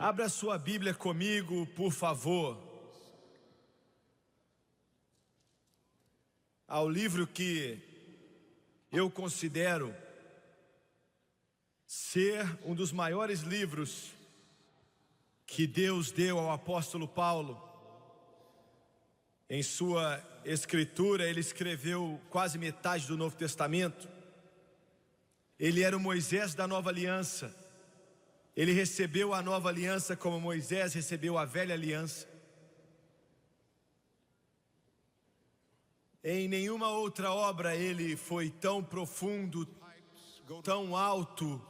Abra sua Bíblia comigo, por favor, ao livro que eu considero ser um dos maiores livros que Deus deu ao apóstolo Paulo. Em sua escritura, ele escreveu quase metade do Novo Testamento. Ele era o Moisés da nova aliança. Ele recebeu a nova aliança como Moisés recebeu a velha aliança. Em nenhuma outra obra ele foi tão profundo, tão alto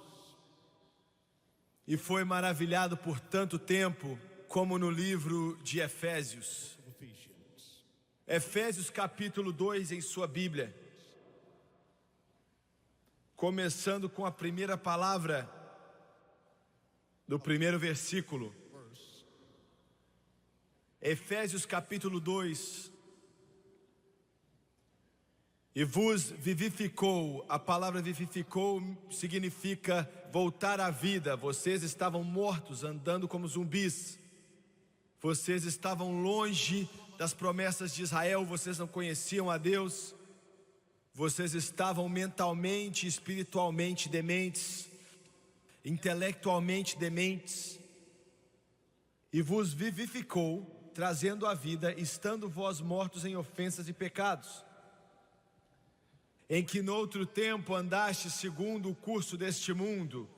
e foi maravilhado por tanto tempo como no livro de Efésios. Efésios capítulo 2 em sua Bíblia, começando com a primeira palavra do primeiro versículo. Efésios capítulo 2. E vos vivificou. A palavra vivificou significa voltar à vida. Vocês estavam mortos, andando como zumbis. Vocês estavam longe das promessas de Israel. Vocês não conheciam a Deus. Vocês estavam mentalmente, espiritualmente dementes, intelectualmente dementes, e vos vivificou, trazendo a vida, estando vós mortos em ofensas e pecados, em que noutro tempo andaste segundo o curso deste mundo,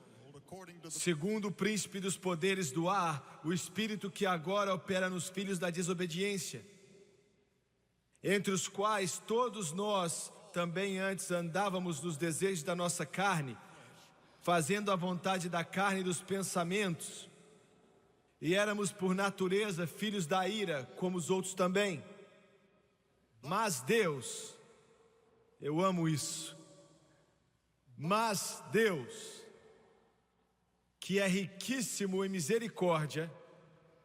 segundo o príncipe dos poderes do ar, o espírito que agora opera nos filhos da desobediência, entre os quais todos nós também antes andávamos nos desejos da nossa carne, fazendo a vontade da carne e dos pensamentos, e éramos por natureza filhos da ira, como os outros também. Mas Deus, eu amo isso, mas Deus, que é riquíssimo em misericórdia,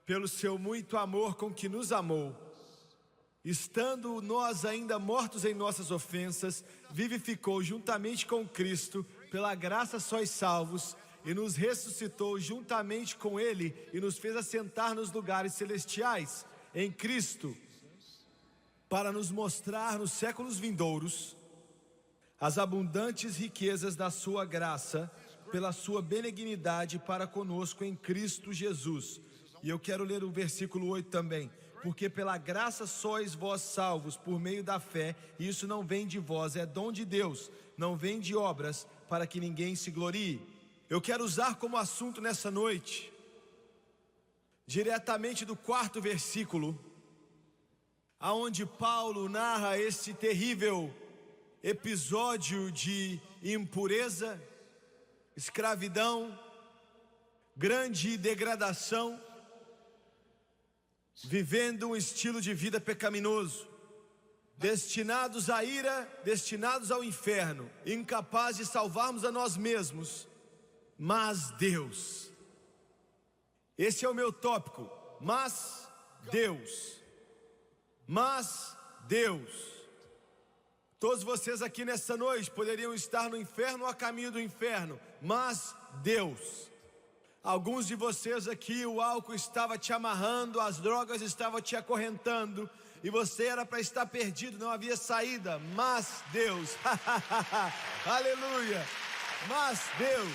pelo seu muito amor com que nos amou, estando nós ainda mortos em nossas ofensas, vivificou juntamente com Cristo, pela graça sois salvos, e nos ressuscitou juntamente com Ele, e nos fez assentar nos lugares celestiais, em Cristo, para nos mostrar nos séculos vindouros, as abundantes riquezas da sua graça, pela sua benignidade para conosco em Cristo Jesus. E eu quero ler o versículo 8 também. Porque pela graça sois vós salvos por meio da fé, e isso não vem de vós, é dom de Deus, não vem de obras, para que ninguém se glorie. Eu quero usar como assunto nessa noite, diretamente do 4º versículo, aonde Paulo narra esse terrível episódio de impureza, escravidão, grande degradação, vivendo um estilo de vida pecaminoso, destinados à ira, destinados ao inferno, incapazes de salvarmos a nós mesmos, mas Deus. Esse é o meu tópico, mas Deus. Mas Deus. Todos vocês aqui nessa noite poderiam estar no inferno ou a caminho do inferno, mas Deus. Alguns de vocês aqui, o álcool estava te amarrando, as drogas estavam te acorrentando, e você era para estar perdido, não havia saída, mas Deus. Aleluia, mas Deus.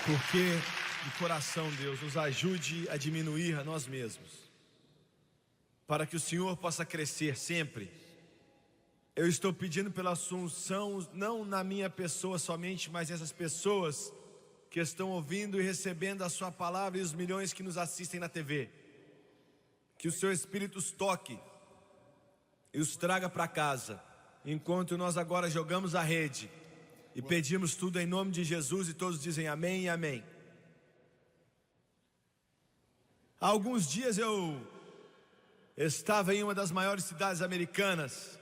Porque de coração, Deus, nos ajude a diminuir a nós mesmos, para que o Senhor possa crescer sempre. Eu estou pedindo pela sua unção, não na minha pessoa somente, mas essas pessoas que estão ouvindo e recebendo a sua palavra, e os milhões que nos assistem na TV. Que o seu Espírito os toque e os traga para casa, enquanto nós agora jogamos a rede e pedimos tudo em nome de Jesus, e todos dizem amém e amém. Há alguns dias eu estava em uma das maiores cidades americanas.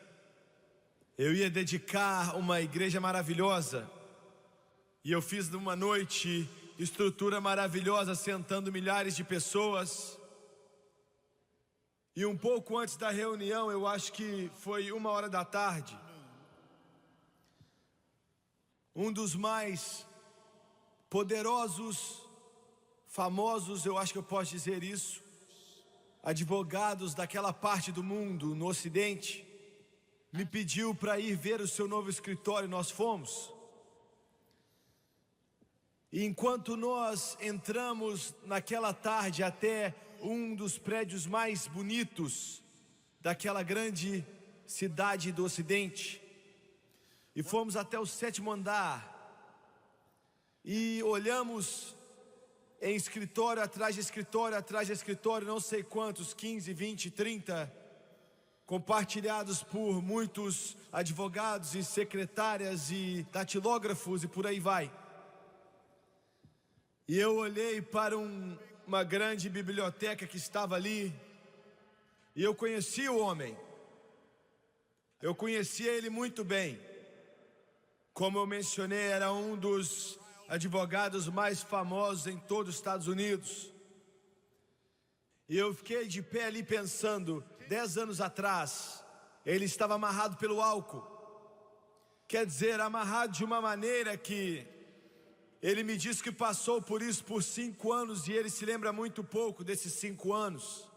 Eu ia dedicar uma igreja maravilhosa, e eu fiz numa noite estrutura maravilhosa, sentando milhares de pessoas. E um pouco antes da reunião, eu acho que foi 1h da tarde, um dos mais poderosos, famosos, eu acho que eu posso dizer isso, advogados daquela parte do mundo, no Ocidente, me pediu para ir ver o seu novo escritório. Nós fomos. E enquanto nós entramos naquela tarde até um dos prédios mais bonitos daquela grande cidade do Ocidente, e fomos até o 7º andar, e olhamos em escritório atrás de escritório, atrás de escritório, não sei quantos, 15, 20, 30, compartilhados por muitos advogados e secretárias e datilógrafos e por aí vai. E eu olhei para uma grande biblioteca que estava ali, e eu conheci o homem. Eu conhecia ele muito bem. Como eu mencionei, era um dos advogados mais famosos em todos os Estados Unidos. E eu fiquei de pé ali pensando, 10 anos atrás, ele estava amarrado pelo álcool. Quer dizer, amarrado de uma maneira que ele me disse que passou por isso por 5 anos, e ele se lembra muito pouco desses 5 anos.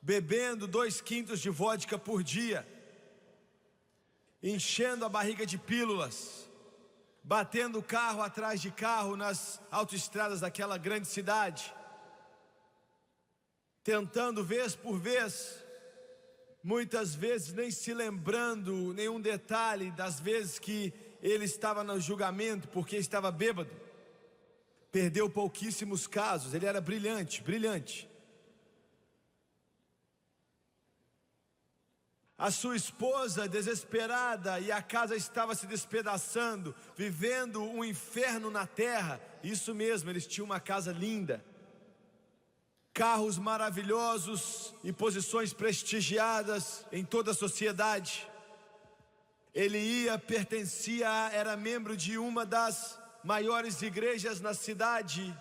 Bebendo 2 quintos de vodka por dia, enchendo a barriga de pílulas, batendo carro atrás de carro nas autoestradas daquela grande cidade, tentando vez por vez, muitas vezes nem se lembrando nenhum detalhe das vezes que ele estava no julgamento porque estava bêbado. Perdeu pouquíssimos casos, ele era brilhante, brilhante. A sua esposa desesperada, e a casa estava se despedaçando, vivendo um inferno na terra. Isso mesmo, eles tinham uma casa linda, carros maravilhosos e posições prestigiadas em toda a sociedade. Ele era membro de uma das maiores igrejas na cidade.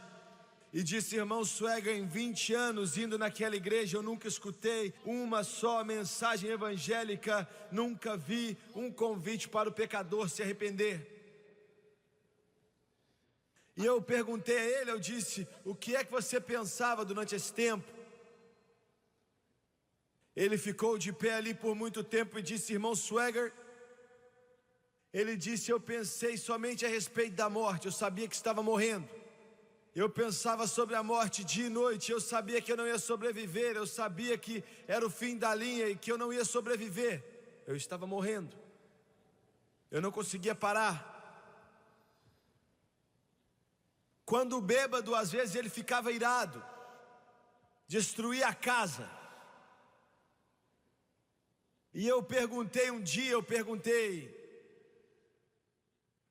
E disse: irmão Swagger, em 20 anos indo naquela igreja, eu nunca escutei uma só mensagem evangélica, nunca vi um convite para o pecador se arrepender. E eu perguntei a ele, eu disse: o que é que você pensava durante esse tempo? Ele ficou de pé ali por muito tempo e disse: irmão Swagger, ele disse, eu pensei somente a respeito da morte, eu sabia que estava morrendo. Eu pensava sobre a morte dia e noite, eu sabia que eu não ia sobreviver, eu sabia que era o fim da linha e que eu não ia sobreviver. Eu estava morrendo, eu não conseguia parar. Quando bêbado, às vezes ele ficava irado, destruía a casa. E eu perguntei um dia,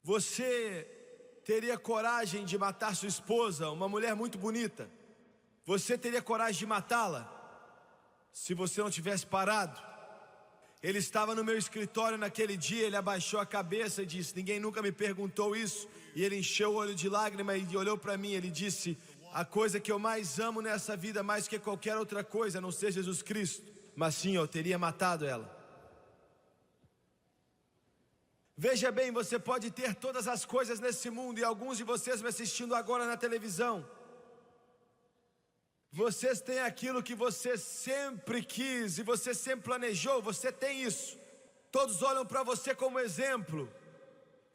você teria coragem de matar sua esposa, uma mulher muito bonita? Você teria coragem de matá-la se você não tivesse parado? Ele estava no meu escritório naquele dia, ele abaixou a cabeça e disse: ninguém nunca me perguntou isso. E ele encheu o olho de lágrima e olhou para mim, ele disse: a coisa que eu mais amo nessa vida, mais que qualquer outra coisa, a não ser Jesus Cristo, mas sim, eu teria matado ela. Veja bem, você pode ter todas as coisas nesse mundo, e alguns de vocês me assistindo agora na televisão, vocês têm aquilo que você sempre quis e você sempre planejou, você tem isso. Todos olham para você como exemplo,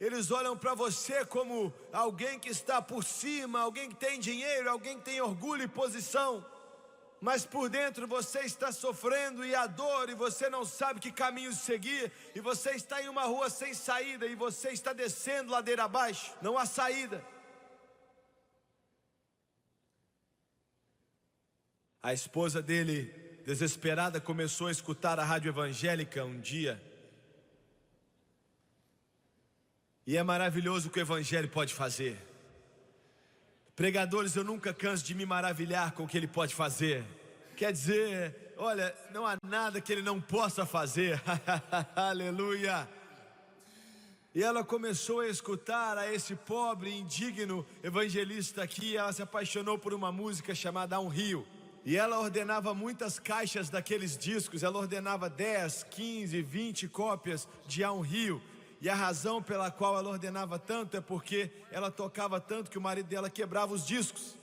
eles olham para você como alguém que está por cima, alguém que tem dinheiro, alguém que tem orgulho e posição. Mas por dentro você está sofrendo e a dor, e você não sabe que caminho seguir, e você está em uma rua sem saída, e você está descendo ladeira abaixo, não há saída. A esposa dele, desesperada, começou a escutar a rádio evangélica um dia. E é maravilhoso o que o evangelho pode fazer. Pregadores, eu nunca canso de me maravilhar com o que ele pode fazer. Quer dizer, olha, não há nada que ele não possa fazer. Aleluia. E ela começou a escutar a esse pobre, indigno evangelista aqui. Ela se apaixonou por uma música chamada Um Rio. E ela ordenava muitas caixas daqueles discos. Ela ordenava 10, 15, 20 cópias de Um Rio. E a razão pela qual ela ordenava tanto é porque ela tocava tanto que o marido dela quebrava os discos.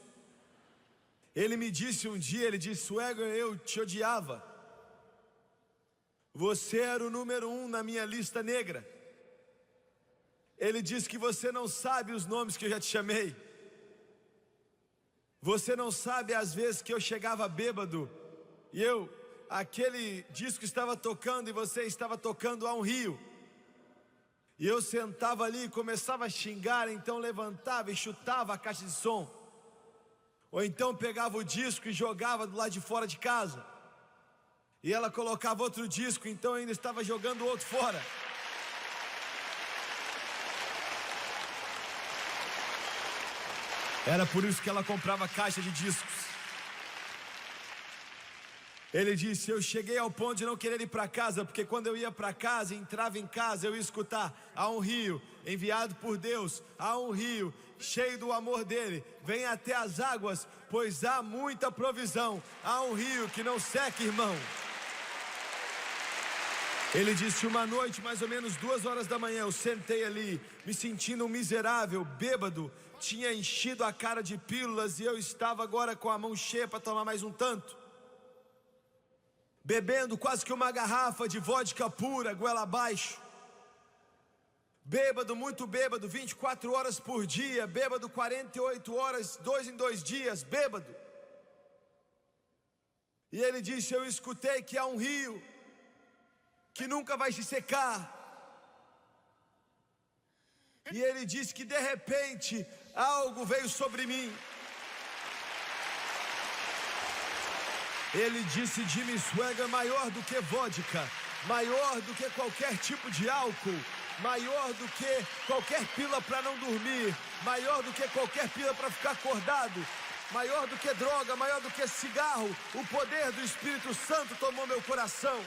Ele me disse um dia, ele disse: Swagger, eu te odiava. Você era o número 1 na minha lista negra. Ele disse que você não sabe os nomes que eu já te chamei. Você não sabe as vezes que eu chegava bêbado e aquele disco estava tocando e você estava tocando a um rio. E eu sentava ali e começava a xingar, então levantava e chutava a caixa de som. Ou então pegava o disco e jogava do lado de fora de casa. E ela colocava outro disco, então eu ainda estava jogando o outro fora. Era por isso que ela comprava caixa de discos. Ele disse: eu cheguei ao ponto de não querer ir para casa, porque quando eu ia para casa, entrava em casa, eu ia escutar: há um rio enviado por Deus, há um rio cheio do amor dele, vem até as águas, pois há muita provisão, há um rio que não seca, irmão. Ele disse: uma noite, mais ou menos 2 horas da manhã, eu sentei ali, me sentindo um miserável, bêbado, tinha enchido a cara de pílulas e eu estava agora com a mão cheia para tomar mais um tanto. Bebendo quase que uma garrafa de vodka pura, goela abaixo. Bêbado, muito bêbado, 24 horas por dia, bêbado 48 horas, 2 em 2 dias, bêbado. E ele disse: eu escutei que há um rio que nunca vai se secar. E ele disse que de repente algo veio sobre mim. Ele disse: Jimmy Swagger, maior do que vodka, maior do que qualquer tipo de álcool, maior do que qualquer pílula para não dormir, maior do que qualquer pílula para ficar acordado, maior do que droga, maior do que cigarro, o poder do Espírito Santo tomou meu coração.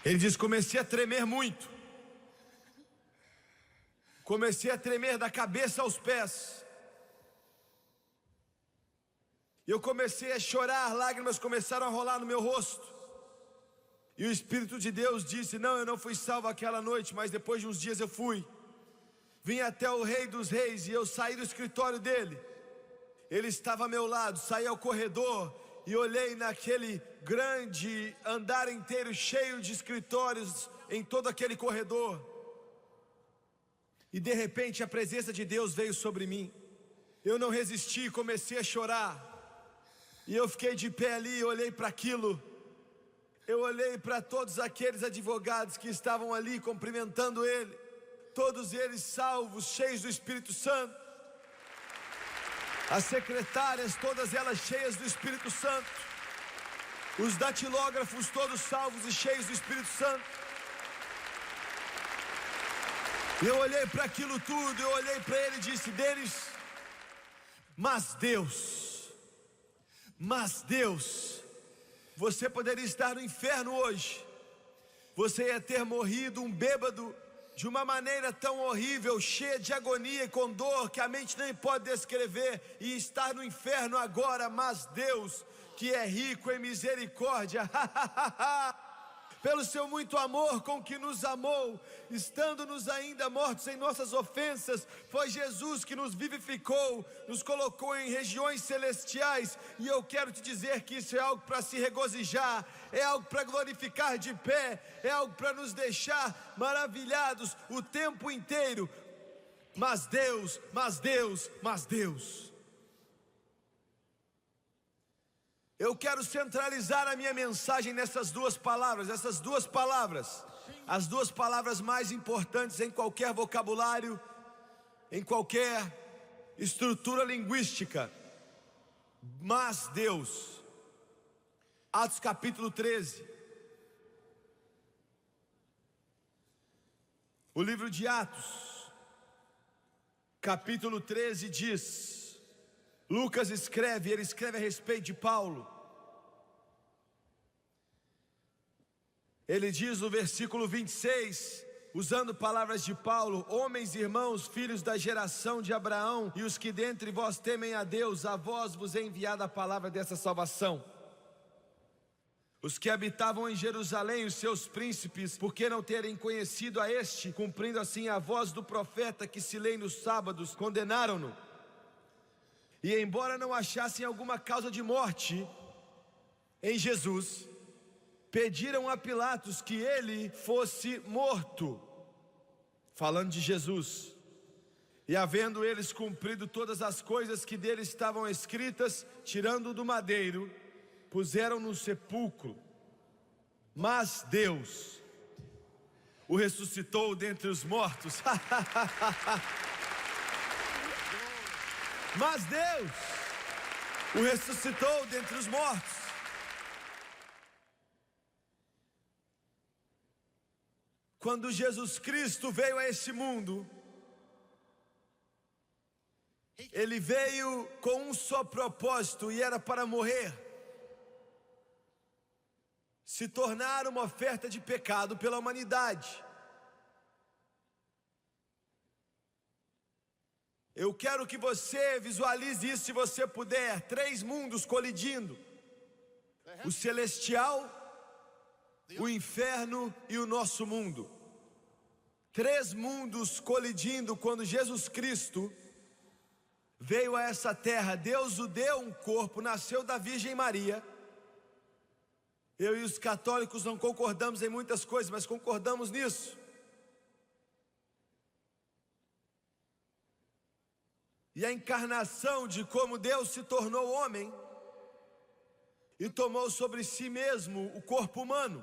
Ele diz: comecei a tremer muito. Comecei a tremer da cabeça aos pés. E eu comecei a chorar, lágrimas começaram a rolar no meu rosto. E o Espírito de Deus disse: não, eu não fui salvo aquela noite, mas depois de uns dias eu fui. Vim até o Rei dos Reis e eu saí do escritório dele. Ele estava ao meu lado, saí ao corredor e olhei naquele grande andar inteiro cheio de escritórios em todo aquele corredor. E de repente a presença de Deus veio sobre mim. Eu não resisti, comecei a chorar. E eu fiquei de pé ali e olhei para aquilo. Eu olhei para todos aqueles advogados que estavam ali cumprimentando ele. Todos eles salvos, cheios do Espírito Santo. As secretárias, todas elas cheias do Espírito Santo. Os datilógrafos, todos salvos e cheios do Espírito Santo. Eu olhei para aquilo tudo, eu olhei para ele e disse: Denis, mas Deus, você poderia estar no inferno hoje. Você ia ter morrido um bêbado de uma maneira tão horrível, cheia de agonia e com dor que a mente nem pode descrever, e estar no inferno agora. Mas Deus, que é rico em misericórdia, pelo seu muito amor com que nos amou, estando-nos ainda mortos em nossas ofensas, foi Jesus que nos vivificou, nos colocou em regiões celestiais. E eu quero te dizer que isso é algo para se regozijar, é algo para glorificar de pé, é algo para nos deixar maravilhados o tempo inteiro. Mas Deus, eu quero centralizar a minha mensagem nessas duas palavras, as duas palavras mais importantes em qualquer vocabulário, em qualquer estrutura linguística. Mas Deus. Atos capítulo 13. O livro de Atos, capítulo 13 diz, Lucas escreve, ele escreve a respeito de Paulo. Ele diz no versículo 26, usando palavras de Paulo: homens, irmãos, filhos da geração de Abraão, e os que dentre vós temem a Deus, a vós vos é enviada a palavra dessa salvação. Os que habitavam em Jerusalém, os seus príncipes, por que não terem conhecido a este, cumprindo assim a voz do profeta que se lê nos sábados, condenaram-no. E embora não achassem alguma causa de morte em Jesus, pediram a Pilatos que ele fosse morto, falando de Jesus. E havendo eles cumprido todas as coisas que dele estavam escritas, tirando-o do madeiro, puseram no sepulcro. Mas Deus o ressuscitou dentre os mortos. Mas Deus o ressuscitou dentre os mortos. Quando Jesus Cristo veio a esse mundo, ele veio com um só propósito, e era para morrer, se tornar uma oferta de pecado pela humanidade. Eu quero que você visualize isso, se você puder, 3 mundos colidindo: o celestial, o inferno e o nosso mundo. 3 mundos colidindo quando Jesus Cristo veio a essa terra. Deus o deu um corpo, nasceu da Virgem Maria. Eu e os católicos não concordamos em muitas coisas, mas concordamos nisso. E a encarnação de como Deus se tornou homem e tomou sobre si mesmo o corpo humano.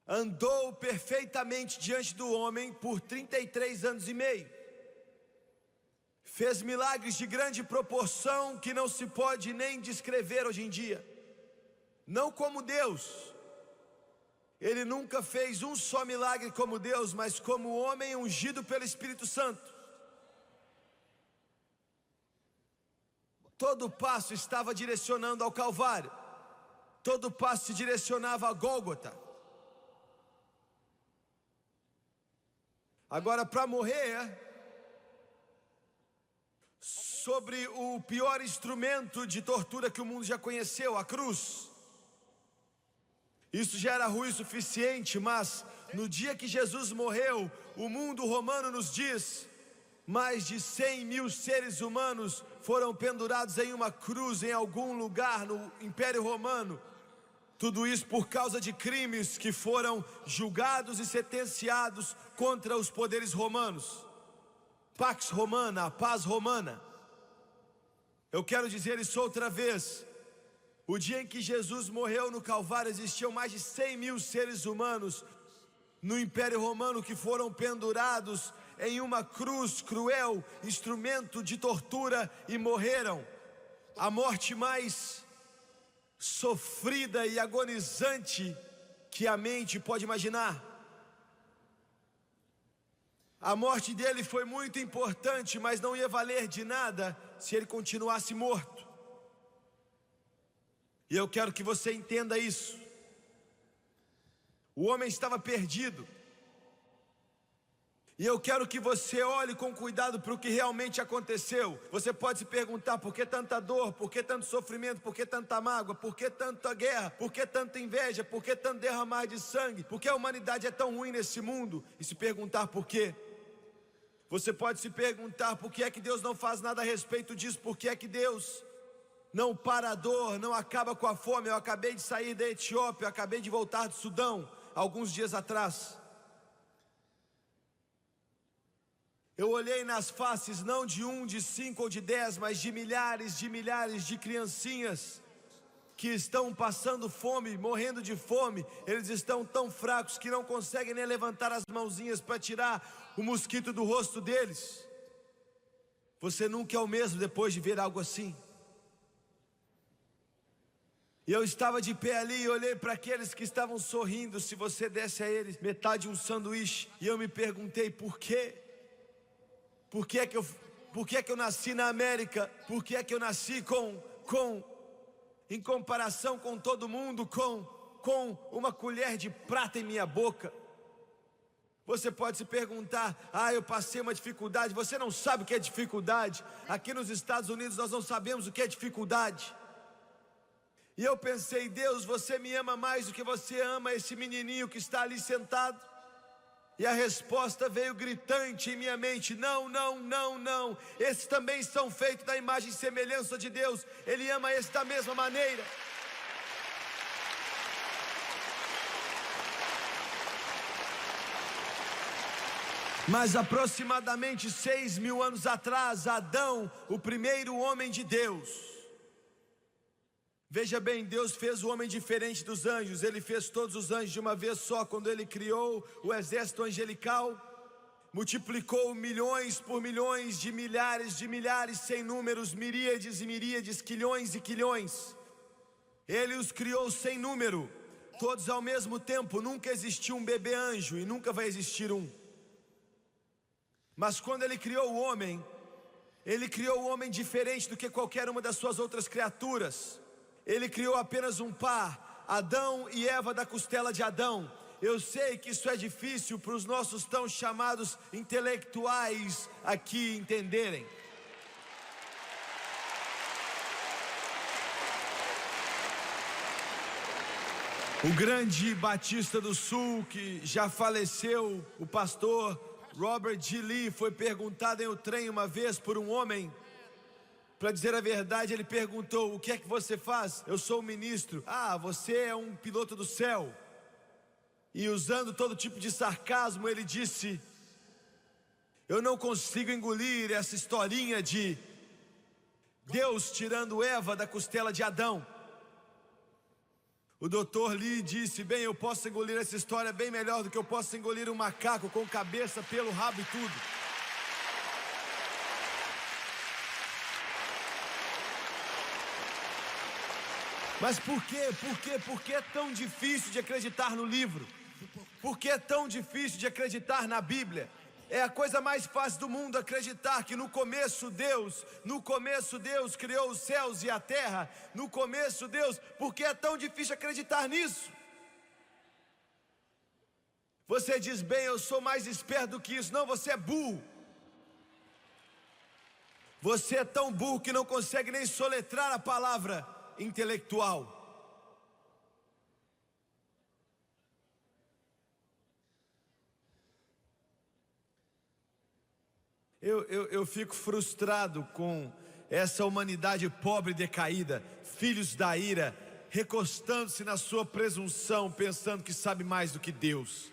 Andou perfeitamente diante do homem por 33 anos e meio. Fez milagres de grande proporção que não se pode nem descrever hoje em dia. Não como Deus. Ele nunca fez um só milagre como Deus, mas como homem ungido pelo Espírito Santo. Todo passo estava direcionando ao Calvário. Todo passo se direcionava a Gólgota. Agora, para morrer sobre o pior instrumento de tortura que o mundo já conheceu, a cruz, isso já era ruim o suficiente, mas no dia que Jesus morreu, o mundo romano nos diz, mais de 100 mil seres humanos foram pendurados em uma cruz em algum lugar no Império Romano. Tudo isso por causa de crimes que foram julgados e sentenciados contra os poderes romanos. Pax Romana, a paz romana. Eu quero dizer isso outra vez. O dia em que Jesus morreu no Calvário, existiam mais de 100 mil seres humanos no Império Romano que foram pendurados em uma cruz cruel, instrumento de tortura, e morreram. A morte mais sofrida e agonizante que a mente pode imaginar. A morte dele foi muito importante, mas não ia valer de nada se ele continuasse morto. E eu quero que você entenda isso. O homem estava perdido. E eu quero que você olhe com cuidado para o que realmente aconteceu. Você pode se perguntar: por que tanta dor? Por que tanto sofrimento? Por que tanta mágoa? Por que tanta guerra? Por que tanta inveja? Por que tanto derramar de sangue? Por que a humanidade é tão ruim nesse mundo? E se perguntar por quê. Você pode se perguntar: por que é que Deus não faz nada a respeito disso? Por que é que Deus não para a dor, não acaba com a fome? Eu acabei de sair da Etiópia, eu acabei de voltar do Sudão, alguns dias atrás. Eu olhei nas faces não de 1, de 5 ou de 10, mas de milhares de criancinhas que estão passando fome, morrendo de fome. Eles estão tão fracos que não conseguem nem levantar as mãozinhas para tirar o mosquito do rosto deles. Você nunca é o mesmo depois de ver algo assim. E eu estava de pé ali e olhei para aqueles que estavam sorrindo. Se você desse a eles metade de um sanduíche, e eu me perguntei: por quê? Por que é que eu nasci na América? Por que é que eu nasci em comparação com todo mundo, com uma colher de prata em minha boca? Você pode se perguntar: eu passei uma dificuldade. Você não sabe o que é dificuldade. Aqui nos Estados Unidos nós não sabemos o que é dificuldade. E eu pensei: Deus, você me ama mais do que você ama esse menininho que está ali sentado? E a resposta veio gritante em minha mente: não, não, não, não. Esses também são feitos da imagem e semelhança de Deus. Ele ama esse da mesma maneira. Mas aproximadamente 6.000 anos atrás, Adão, o primeiro homem de Deus. Veja bem, Deus fez o homem diferente dos anjos. Ele fez todos os anjos de uma vez só. Quando Ele criou o exército angelical, multiplicou milhões por milhões, de milhares, sem números, miríades e miríades, quilhões e quilhões. Ele os criou sem número, todos ao mesmo tempo. Nunca existiu um bebê anjo e nunca vai existir um. Mas quando Ele criou o homem, Ele criou o homem diferente do que qualquer uma das suas outras criaturas. Ele criou apenas um par, Adão e Eva da costela de Adão. Eu sei que isso é difícil para os nossos tão chamados intelectuais aqui entenderem. O grande Batista do Sul, que já faleceu, o pastor Robert G. Lee, foi perguntado em um trem uma vez por um homem. Para dizer a verdade, ele perguntou: o que é que você faz? Eu sou um ministro. Ah, você é um piloto do céu. E usando todo tipo de sarcasmo, ele disse: eu não consigo engolir essa historinha de Deus tirando Eva da costela de Adão. O Dr. Lee disse: bem, eu posso engolir essa história bem melhor do que eu posso engolir um macaco com cabeça, pelo rabo e tudo. Mas por quê? Por que é tão difícil de acreditar no livro? Por que é tão difícil de acreditar na Bíblia? É a coisa mais fácil do mundo acreditar que no começo Deus criou os céus e a terra. No começo Deus, por que é tão difícil acreditar nisso? Você diz: bem, eu sou mais esperto do que isso. Não, você é burro. Você é tão burro que não consegue nem soletrar a palavra intelectual. Eu fico frustrado com essa humanidade pobre e decaída, filhos da ira, recostando-se na sua presunção, pensando que sabe mais do que Deus.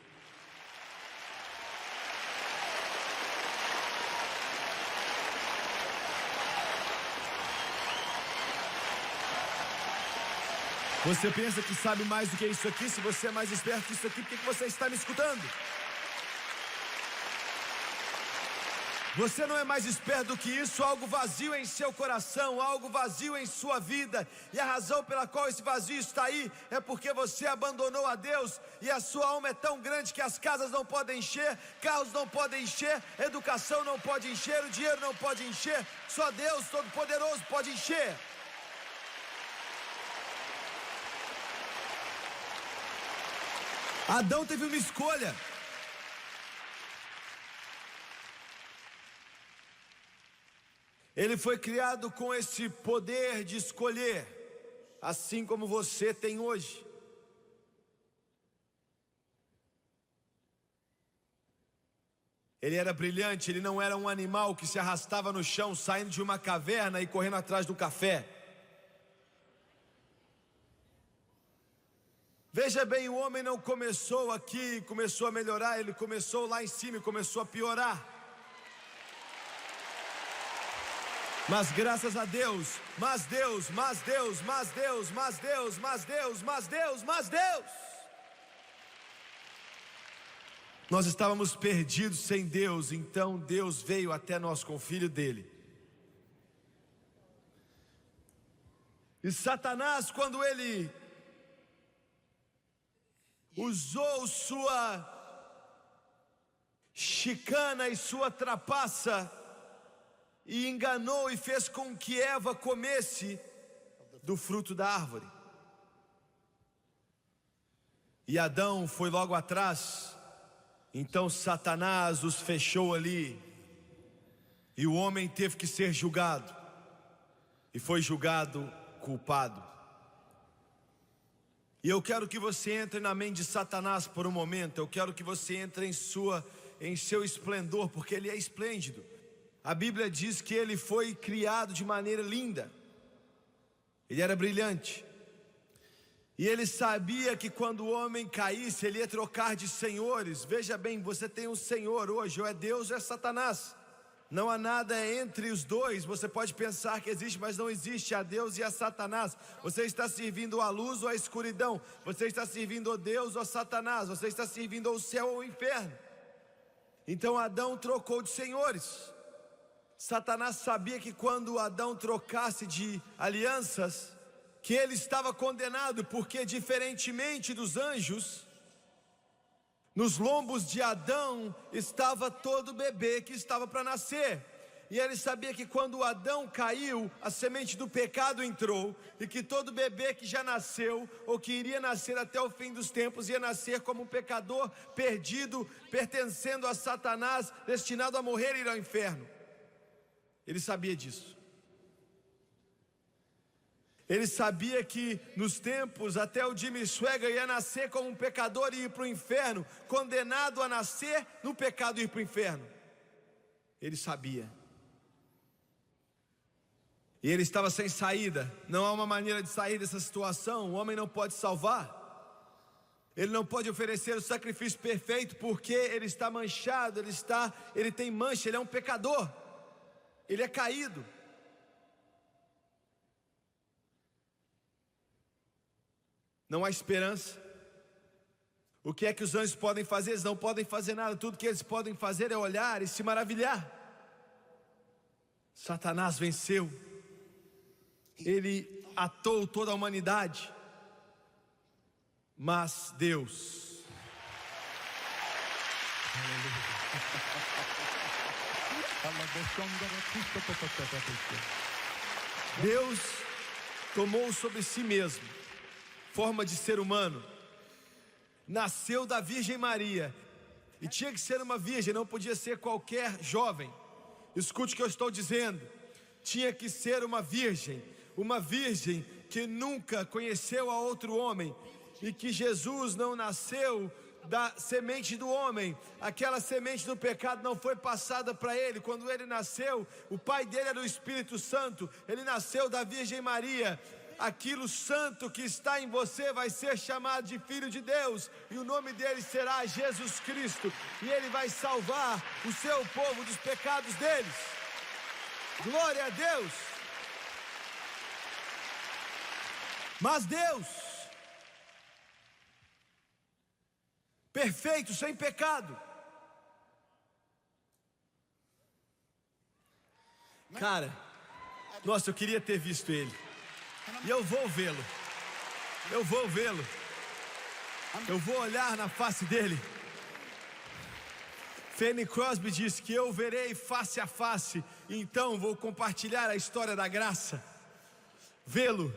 Você pensa que sabe mais do que isso aqui? Se você é mais esperto que isso aqui, por que você está me escutando? Você não é mais esperto do que isso. Algo vazio em seu coração, algo vazio em sua vida. E a razão pela qual esse vazio está aí é porque você abandonou a Deus. E a sua alma é tão grande que as casas não podem encher, carros não podem encher, educação não pode encher, o dinheiro não pode encher. Só Deus Todo-Poderoso pode encher. Adão teve uma escolha. Ele foi criado com esse poder de escolher, assim como você tem hoje. Ele era brilhante, ele não era um animal que se arrastava no chão, saindo de uma caverna e correndo atrás do café. Veja bem, o homem não começou aqui, começou a melhorar, ele começou lá em cima e começou a piorar. Mas graças a Deus, mas Deus, nós estávamos perdidos sem Deus, então Deus veio até nós com o Filho dele. E Satanás, quando ele usou sua chicana e sua trapaça e enganou e fez com que Eva comesse do fruto da árvore. E Adão foi logo atrás. Então Satanás os fechou ali. E o homem teve que ser julgado. E foi julgado culpado. E eu quero que você entre na mente de Satanás por um momento. Eu quero que você entre em seu esplendor, porque ele é esplêndido. A Bíblia diz que ele foi criado de maneira linda. Ele era brilhante. E ele sabia que quando o homem caísse, ele ia trocar de senhores. Veja bem, você tem um senhor hoje, ou é Deus ou é Satanás. Não há nada entre os dois. Você pode pensar que existe, mas não existe. Há Deus e há Satanás. Você está servindo a luz ou a escuridão. Você está servindo a Deus ou a Satanás. Você está servindo ao céu ou ao inferno. Então Adão trocou de senhores. Satanás sabia que quando Adão trocasse de alianças, que ele estava condenado, porque diferentemente dos anjos, nos lombos de Adão estava todo bebê que estava para nascer. E ele sabia que quando Adão caiu, a semente do pecado entrou, e que todo bebê que já nasceu, ou que iria nascer até o fim dos tempos, ia nascer como um pecador perdido, pertencendo a Satanás, destinado a morrer e ir ao inferno. Ele sabia disso. Ele sabia que nos tempos até o Jimmy Swaggart ia nascer como um pecador e ir para o inferno, condenado a nascer no pecado e ir para o inferno. Ele sabia. E ele estava sem saída. Não há uma maneira de sair dessa situação. O homem não pode salvar. Ele não pode oferecer o sacrifício perfeito, porque ele está manchado, ele tem mancha, ele é um pecador. Ele é caído. Não há esperança. O que é que os anjos podem fazer? Eles não podem fazer nada. Tudo que eles podem fazer é olhar e se maravilhar. Satanás venceu. Ele atou toda a humanidade. Mas Deus, Deus tomou sobre si mesmo forma de ser humano, nasceu da Virgem Maria, e tinha que ser uma virgem, não podia ser qualquer jovem. Escute o que eu estou dizendo. Tinha que ser uma virgem que nunca conheceu a outro homem, e que Jesus não nasceu da semente do homem. Aquela semente do pecado não foi passada para ele. Quando ele nasceu, o pai dele era o Espírito Santo. Ele nasceu da Virgem Maria. Aquilo santo que está em você vai ser chamado de Filho de Deus, e o nome dele será Jesus Cristo, e ele vai salvar o seu povo dos pecados deles. Glória a Deus. Mas Deus, perfeito, sem pecado. Cara, nossa, eu queria ter visto ele. E eu vou vê-lo. Eu vou olhar na face dele. Fanny Crosby disse que eu verei face a face. Então vou compartilhar a história da graça. Vê-lo.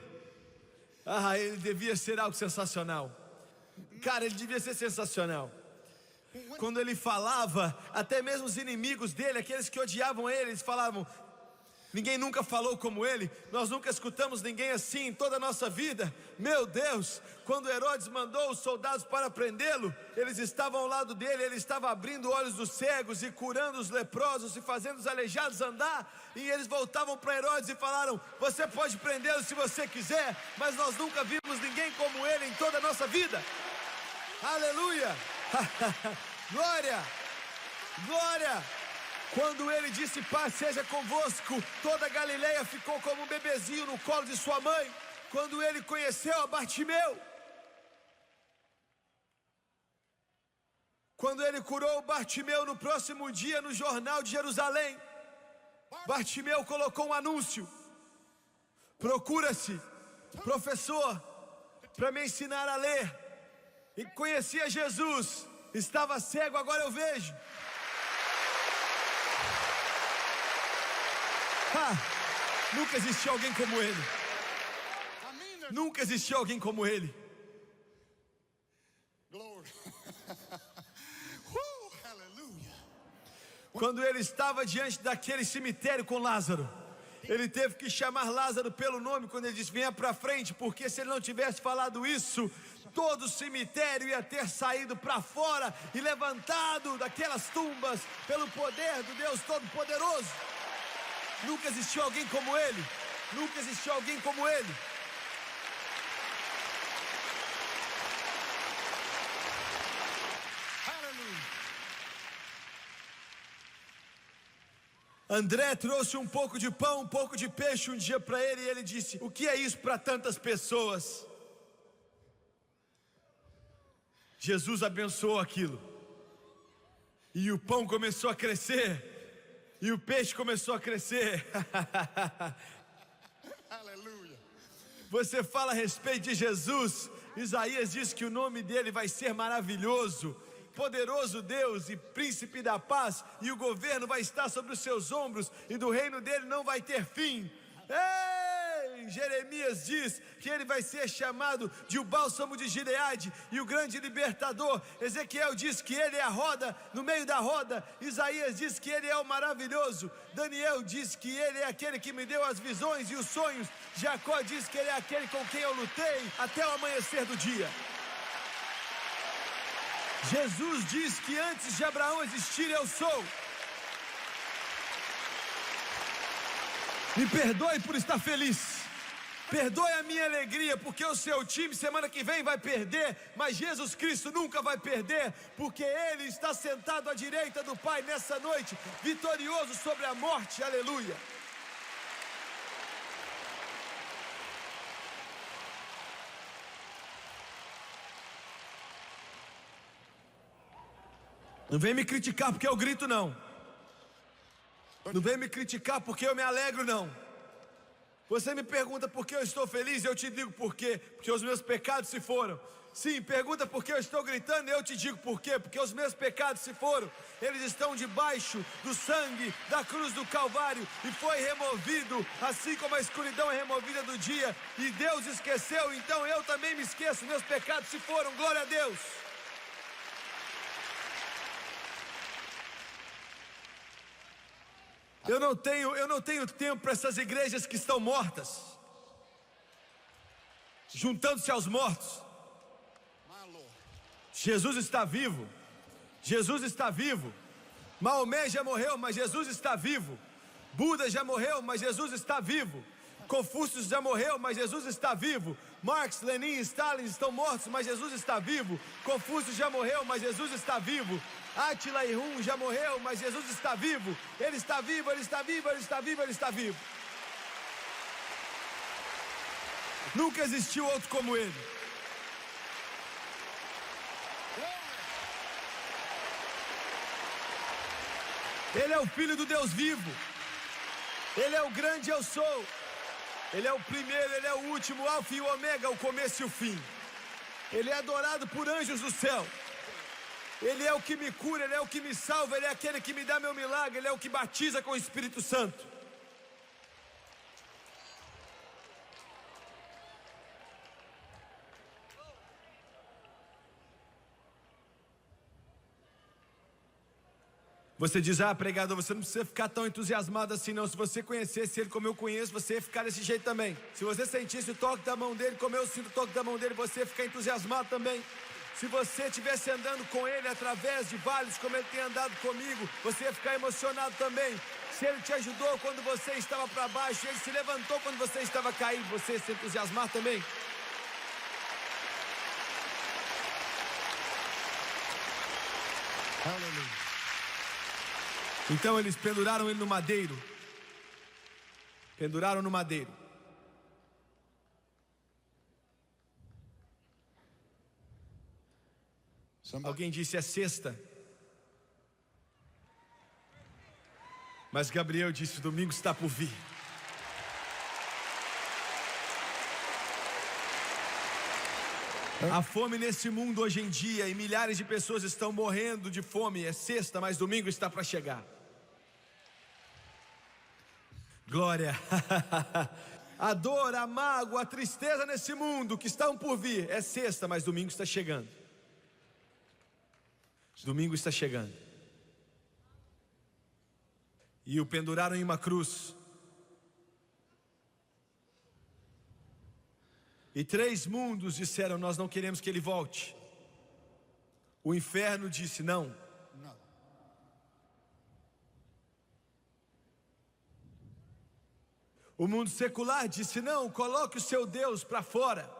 Ele devia ser algo sensacional. Cara, ele devia ser sensacional. Quando ele falava, até mesmo os inimigos dele, aqueles que odiavam ele, eles falavam: ninguém nunca falou como ele. Nós nunca escutamos ninguém assim em toda a nossa vida. Meu Deus, quando Herodes mandou os soldados para prendê-lo, eles estavam ao lado dele. Ele estava abrindo olhos dos cegos e curando os leprosos e fazendo os aleijados andar. E eles voltavam para Herodes e falaram: você pode prendê-lo se você quiser, mas nós nunca vimos ninguém como ele em toda a nossa vida. Aleluia. Glória, glória. Quando ele disse: paz seja convosco, toda a Galileia ficou como um bebezinho no colo de sua mãe. Quando ele conheceu a Bartimeu, quando ele curou Bartimeu no próximo dia no jornal de Jerusalém, Bartimeu colocou um anúncio: procura-se professor para me ensinar a ler. E conhecia Jesus, estava cego, agora eu vejo. Nunca existiu alguém como ele. Nunca existiu alguém como ele. Quando ele estava diante daquele cemitério com Lázaro, ele teve que chamar Lázaro pelo nome quando ele disse: venha para frente, porque se ele não tivesse falado isso, todo o cemitério ia ter saído para fora e levantado daquelas tumbas pelo poder do Deus Todo-Poderoso. Nunca existiu alguém como ele. Nunca existiu alguém como ele. André trouxe um pouco de pão, um pouco de peixe um dia para ele e ele disse: o que é isso para tantas pessoas? Jesus abençoou aquilo. E o pão começou a crescer. E o peixe começou a crescer. Aleluia. Você fala a respeito de Jesus. Isaías diz que o nome dele vai ser maravilhoso, poderoso Deus e príncipe da paz, e o governo vai estar sobre os seus ombros, e do reino dele não vai ter fim. Ei! Jeremias diz que ele vai ser chamado de o bálsamo de Gileade e o grande libertador. Ezequiel diz que ele é a roda no meio da roda. Isaías diz que ele é o maravilhoso. Daniel diz que ele é aquele que me deu as visões e os sonhos. Jacó diz que ele é aquele com quem eu lutei até o amanhecer do dia. Jesus diz que antes de Abraão existir, eu sou. Me perdoe por estar feliz. Perdoe a minha alegria, porque o seu time semana que vem vai perder, mas Jesus Cristo nunca vai perder, porque Ele está sentado à direita do Pai nessa noite, vitorioso sobre a morte. Aleluia. Não vem me criticar porque eu grito, não. Não vem me criticar porque eu me alegro, não. Você me pergunta por que eu estou feliz, eu te digo por quê. Porque os meus pecados se foram. Sim, pergunta por que eu estou gritando, eu te digo por quê. Porque os meus pecados se foram. Eles estão debaixo do sangue da cruz do Calvário e foi removido, assim como a escuridão é removida do dia. E Deus esqueceu, então eu também me esqueço. Meus pecados se foram, glória a Deus. Eu não tenho tempo para essas igrejas que estão mortas, juntando-se aos mortos. Jesus está vivo. Jesus está vivo. Maomé já morreu, mas Jesus está vivo. Buda já morreu, mas Jesus está vivo. Confúcio já morreu, mas Jesus está vivo. Marx, Lenin e Stalin estão mortos, mas Jesus está vivo. Confúcio já morreu, mas Jesus está vivo. Átila e Rum já morreu, mas Jesus está vivo. Ele está vivo, ele está vivo, ele está vivo, ele está vivo. Nunca existiu outro como ele. Ele é o Filho do Deus vivo. Ele é o grande eu sou. Ele é o primeiro, ele é o último, o alfa e o ômega, o começo e o fim. Ele é adorado por anjos do céu. Ele é o que me cura, Ele é o que me salva, Ele é aquele que me dá meu milagre, Ele é o que batiza com o Espírito Santo. Você diz: ah, pregador, você não precisa ficar tão entusiasmado assim não. Se você conhecesse Ele como eu conheço, você ia ficar desse jeito também. Se você sentisse o toque da mão dele como eu sinto o toque da mão dele, você ia ficar entusiasmado também. Se você estivesse andando com Ele através de vales como Ele tem andado comigo, você ia ficar emocionado também. Se Ele te ajudou quando você estava para baixo, Ele se levantou quando você estava caído, você ia se entusiasmar também. Aleluia. Então eles penduraram Ele no madeiro. Penduraram no madeiro. Alguém disse: é sexta. Mas Gabriel disse: o domingo está por vir. A fome nesse mundo hoje em dia, e milhares de pessoas estão morrendo de fome. É sexta, mas domingo está para chegar. Glória. A dor, a mágoa, a tristeza nesse mundo que estão por vir. É sexta, mas domingo está chegando. Domingo está chegando. E o penduraram em uma cruz. E 3 mundos disseram: nós não queremos que ele volte. O inferno disse: não. O mundo secular disse: não, coloque o seu Deus para fora.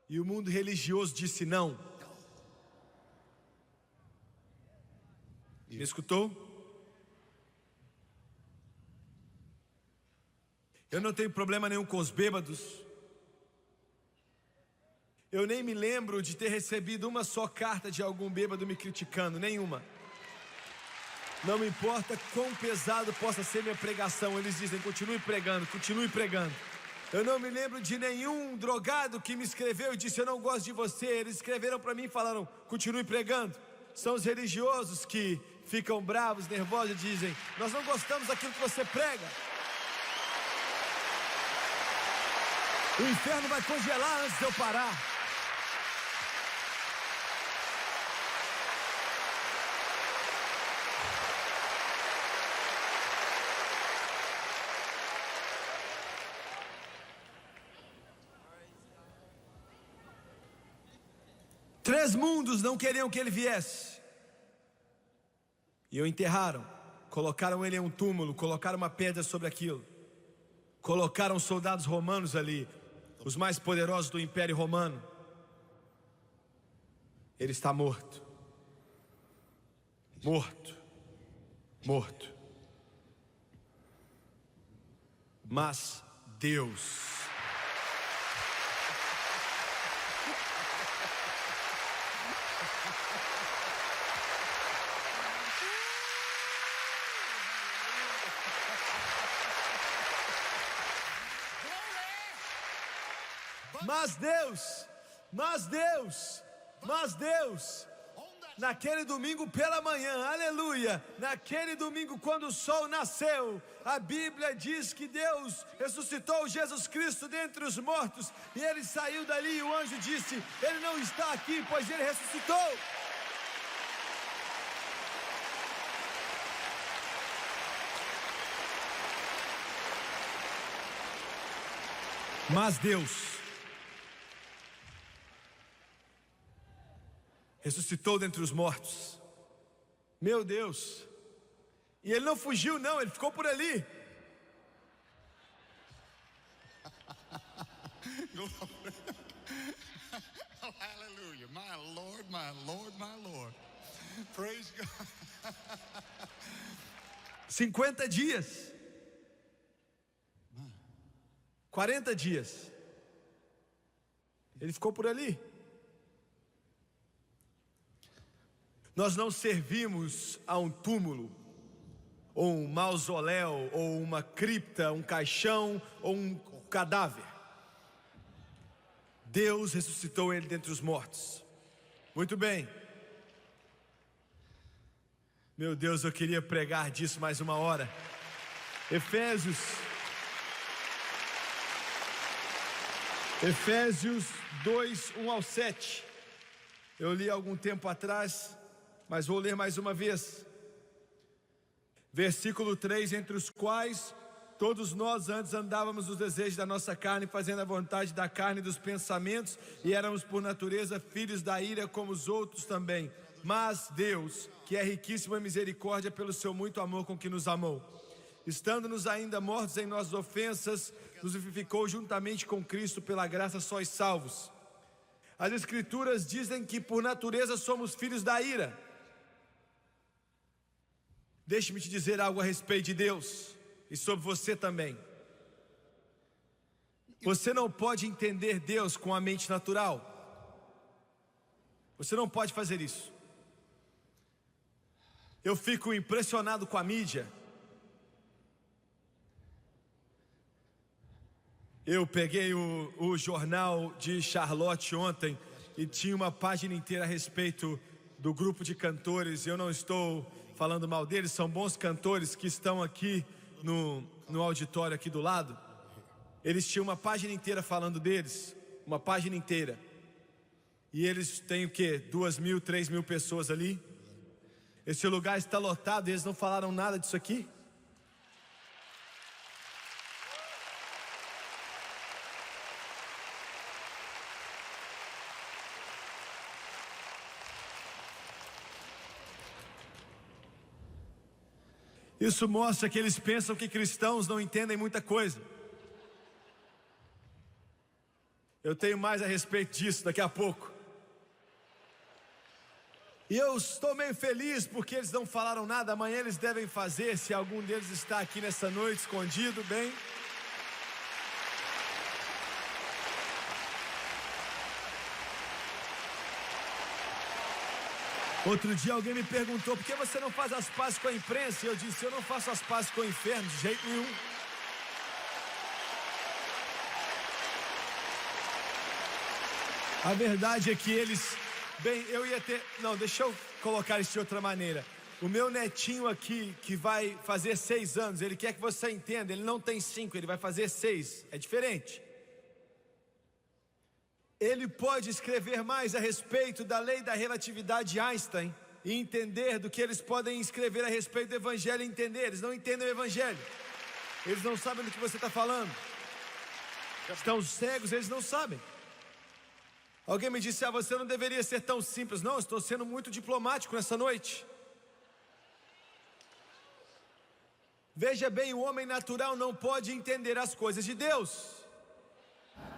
E o mundo religioso disse: não. Me escutou? Eu não tenho problema nenhum com os bêbados. Eu nem me lembro de ter recebido uma só carta de algum bêbado me criticando, nenhuma. Não me importa quão pesado possa ser minha pregação, eles dizem: continue pregando, continue pregando. Eu não me lembro de nenhum drogado que me escreveu e disse: eu não gosto de você. Eles escreveram para mim e falaram: continue pregando. São os religiosos que ficam bravos, nervosos e dizem: nós não gostamos daquilo que você prega. O inferno vai congelar antes de eu parar. Três mundos não queriam que ele viesse. E o enterraram. Colocaram ele em um túmulo, colocaram uma pedra sobre aquilo. Colocaram soldados romanos ali, os mais poderosos do Império Romano. Ele está morto. Morto. Morto. Mas Deus... Mas Deus, naquele domingo pela manhã, aleluia, naquele domingo quando o sol nasceu, a Bíblia diz que Deus ressuscitou Jesus Cristo dentre os mortos, e ele saiu dali e o anjo disse: ele não está aqui, pois ele ressuscitou. Mas Deus ressuscitou dentre os mortos. Meu Deus. E ele não fugiu não, ele ficou por ali. Hallelujah. My Lord, my Lord, my Lord. Praise God. 50 dias. 40 dias. Ele ficou por ali. Nós não servimos a um túmulo, ou um mausoléu, ou uma cripta, um caixão, ou um cadáver. Deus ressuscitou ele dentre os mortos. Muito bem. Meu Deus, eu queria pregar disso mais uma hora. Efésios 2, 1 ao 7. Eu li há algum tempo atrás, mas vou ler mais uma vez. Versículo 3: entre os quais todos nós antes andávamos nos desejos da nossa carne, fazendo a vontade da carne e dos pensamentos, e éramos por natureza filhos da ira como os outros também. Mas Deus, que é riquíssimo em misericórdia pelo seu muito amor com que nos amou, estando-nos ainda mortos em nossas ofensas, nos vivificou juntamente com Cristo. Pela graça sois salvos. As Escrituras dizem que por natureza somos filhos da ira. Deixe-me te dizer algo a respeito de Deus e sobre você também. Você não pode entender Deus com a mente natural. Você não pode fazer isso. Eu fico impressionado com a mídia. Eu peguei o jornal de Charlotte ontem e tinha uma página inteira a respeito do grupo de cantores. Eu não estou falando mal deles, são bons cantores que estão aqui no auditório aqui do lado. Eles tinham uma página inteira falando deles, uma página inteira. E eles têm o quê? 2.000, 3.000 pessoas ali. Esse lugar está lotado e eles não falaram nada disso aqui. Isso mostra que eles pensam que cristãos não entendem muita coisa. Eu tenho mais a respeito disso daqui a pouco. E eu estou meio feliz porque eles não falaram nada. Amanhã eles devem fazer, se algum deles está aqui nessa noite escondido, bem. Outro dia alguém me perguntou: por que você não faz as pazes com a imprensa? E eu disse: eu não faço as pazes com o inferno de jeito nenhum. A verdade é que eles... Bem, eu ia ter... Não, deixa eu colocar isso de outra maneira. O meu netinho aqui, que vai fazer 6 anos, ele quer que você entenda, ele não tem 5, ele vai fazer 6. É diferente. Ele pode escrever mais a respeito da lei da relatividade de Einstein e entender do que eles podem escrever a respeito do Evangelho e entender. Eles não entendem o Evangelho. Eles não sabem do que você está falando. Estão cegos, eles não sabem. Alguém me disse: você não deveria ser tão simples. Não, eu estou sendo muito diplomático nessa noite. Veja bem, o homem natural não pode entender as coisas de Deus.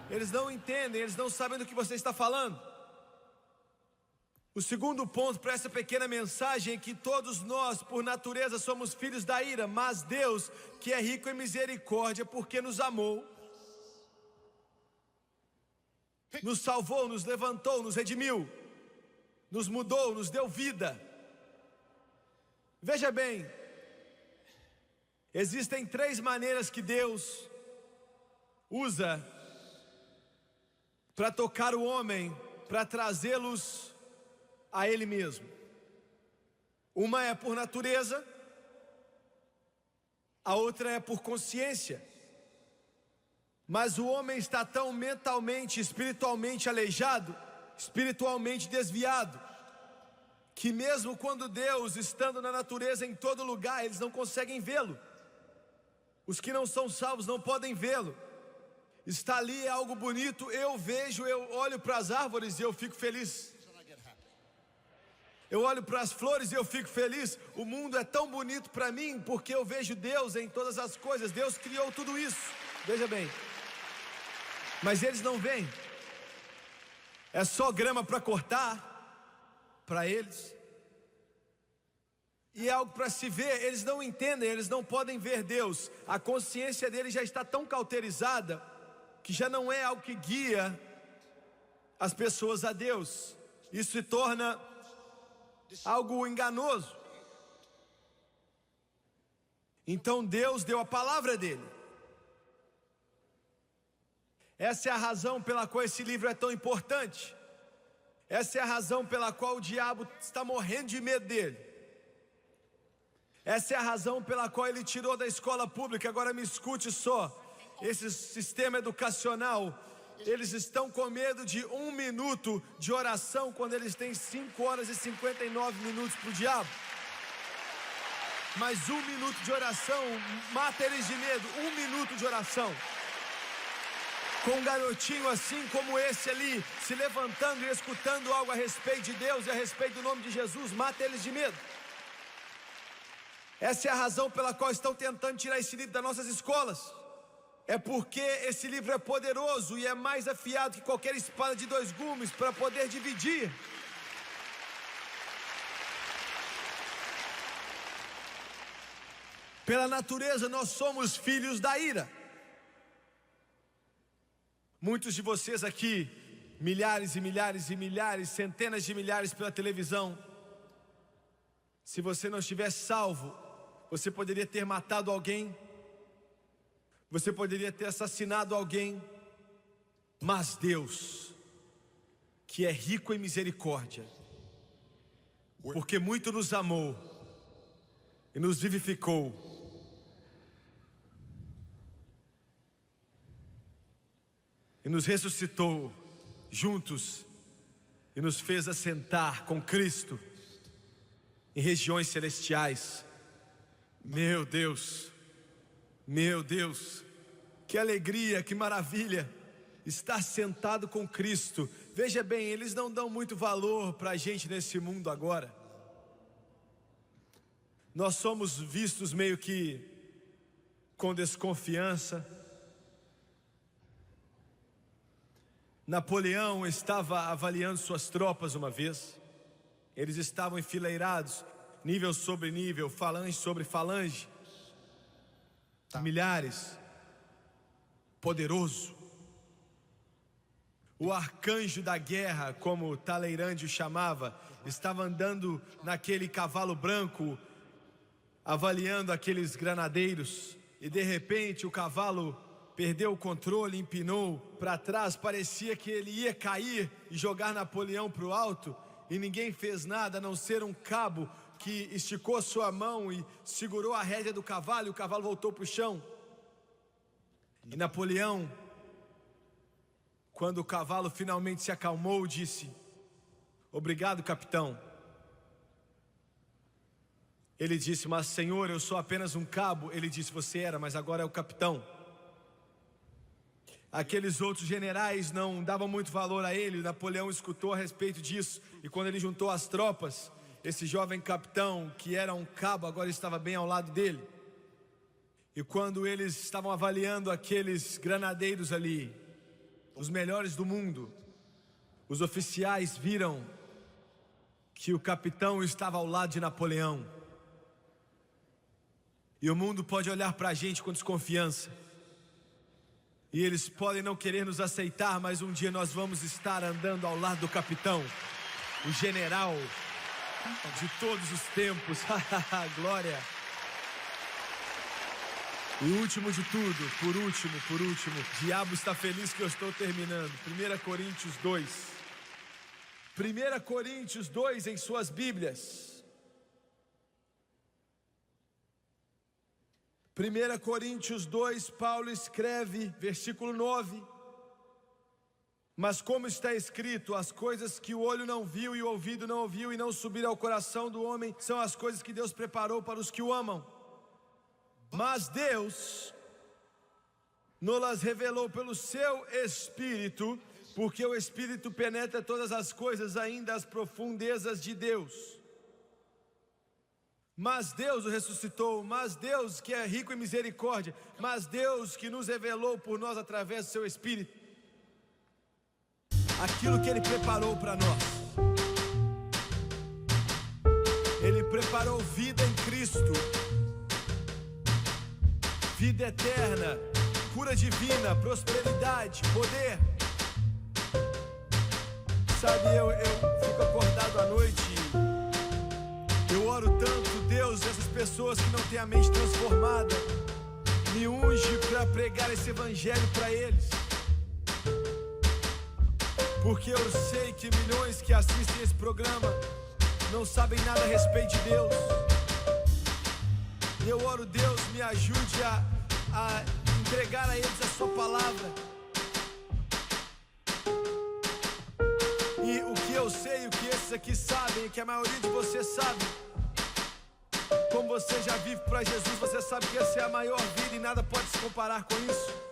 Eles não entendem, eles não sabem do que você está falando. O segundo ponto para essa pequena mensagem é que todos nós, por natureza, somos filhos da ira, mas Deus, que é rico em misericórdia, porque nos amou, nos salvou, nos levantou, nos redimiu, nos mudou, nos deu vida. Veja bem, existem 3 maneiras que Deus usa para tocar o homem, para trazê-los a Ele mesmo. Uma é por natureza, a outra é por consciência. Mas o homem está tão mentalmente, espiritualmente aleijado, espiritualmente desviado, que mesmo quando Deus, estando na natureza em todo lugar, eles não conseguem vê-lo. Os que não são salvos não podem vê-lo. Está ali, é algo bonito, eu vejo, eu olho para as árvores e eu fico feliz. Eu olho para as flores e eu fico feliz. O mundo é tão bonito para mim porque eu vejo Deus em todas as coisas. Deus criou tudo isso. Veja bem. Mas eles não veem. É só grama para cortar para eles. E é algo para se ver. Eles não entendem, eles não podem ver Deus. A consciência deles já está tão cauterizada que já não é algo que guia as pessoas a Deus. Isso se torna algo enganoso. Então Deus deu a palavra dele. Essa é a razão pela qual esse livro é tão importante. Essa é a razão pela qual o diabo está morrendo de medo dele. Essa é a razão pela qual ele tirou da escola pública. Agora me escute só. Esse sistema educacional, eles estão com medo de 1 minuto de oração quando eles têm 5 horas e 59 minutos para o diabo. Mas 1 minuto de oração mata eles de medo. 1 minuto de oração. Com um garotinho assim como esse ali, se levantando e escutando algo a respeito de Deus e a respeito do nome de Jesus, mata eles de medo. Essa é a razão pela qual estão tentando tirar esse livro das nossas escolas. É porque esse livro é poderoso e é mais afiado que qualquer espada de 2 gumes para poder dividir. Pela natureza nós somos filhos da ira. Muitos de vocês aqui, milhares e milhares e milhares, centenas de milhares pela televisão. Se você não estivesse salvo, você poderia ter matado alguém, você poderia ter assassinado alguém, mas Deus, que é rico em misericórdia, porque muito nos amou e nos vivificou, e nos ressuscitou juntos e nos fez assentar com Cristo em regiões celestiais. Meu Deus, que alegria, que maravilha estar sentado com Cristo. Veja bem, eles não dão muito valor para a gente nesse mundo agora. nós somos vistos meio que com desconfiança. Napoleão estava avaliando suas tropas uma vez. Eles estavam enfileirados, nível sobre nível, falange sobre falange, milhares, poderoso. O arcanjo da guerra, como Talleyrand o chamava, estava andando naquele cavalo branco, avaliando aqueles granadeiros, e de repente o cavalo perdeu o controle, empinou para trás, parecia que ele ia cair e jogar Napoleão para o alto, e ninguém fez nada a não ser um cabo que esticou sua mão e segurou a rédea do cavalo, e o cavalo voltou para o chão. E Napoleão, quando o cavalo finalmente se acalmou, disse: obrigado, capitão. Ele disse: mas senhor, eu sou apenas um cabo. Ele disse: você era, mas agora é o capitão. Aqueles outros generais não davam muito valor a ele. Napoleão escutou a respeito disso, e quando ele juntou as tropas, esse jovem capitão, que era um cabo, agora estava bem ao lado dele. E quando eles estavam avaliando aqueles granadeiros ali, os melhores do mundo, os oficiais viram que o capitão estava ao lado de Napoleão. E o mundo pode olhar para a gente com desconfiança, e eles podem não querer nos aceitar, mas um dia nós vamos estar andando ao lado do capitão, o general de todos os tempos. Glória. O último de tudo, por último, o diabo está feliz que eu estou terminando. 1 Coríntios 2. 1 Coríntios 2 em suas Bíblias. 1 Coríntios 2, Paulo escreve, versículo 9: mas como está escrito, as coisas que o olho não viu e o ouvido não ouviu e não subiram ao coração do homem, são as coisas que Deus preparou para os que o amam. Mas Deus nos revelou pelo seu Espírito, porque o Espírito penetra todas as coisas, ainda as profundezas de Deus. Mas Deus o ressuscitou, mas Deus que é rico em misericórdia, mas Deus que nos revelou por nós através do seu Espírito aquilo que Ele preparou para nós. Ele preparou vida em Cristo, vida eterna, cura divina, prosperidade, poder. Sabe, eu fico acordado à noite, eu oro tanto: Deus, essas pessoas que não têm a mente transformada, me unge para pregar esse evangelho para eles. Porque eu sei que milhões que assistem esse programa não sabem nada a respeito de Deus. E eu oro: Deus, me ajude a entregar a eles a sua palavra. E o que eu sei, o que esses aqui sabem, o que a maioria de vocês sabe, como você já vive para Jesus, você sabe que essa é a maior vida e nada pode se comparar com isso.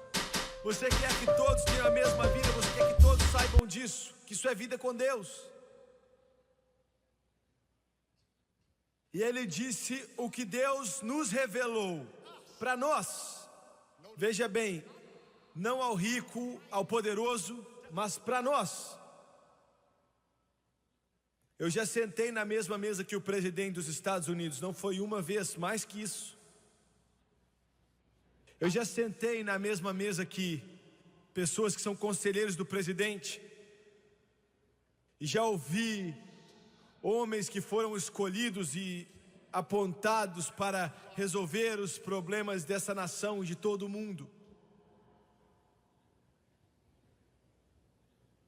Você quer que todos tenham a mesma vida, você quer que todos saibam disso, que isso é vida com Deus. E Ele disse o que Deus nos revelou para nós. Veja bem, não ao rico, ao poderoso, mas para nós. Eu já sentei na mesma mesa que o presidente dos Estados Unidos, não foi uma vez, mais que isso. Eu já sentei na mesma mesa que pessoas que são conselheiros do presidente, e já ouvi homens que foram escolhidos e apontados para resolver os problemas dessa nação e de todo o mundo.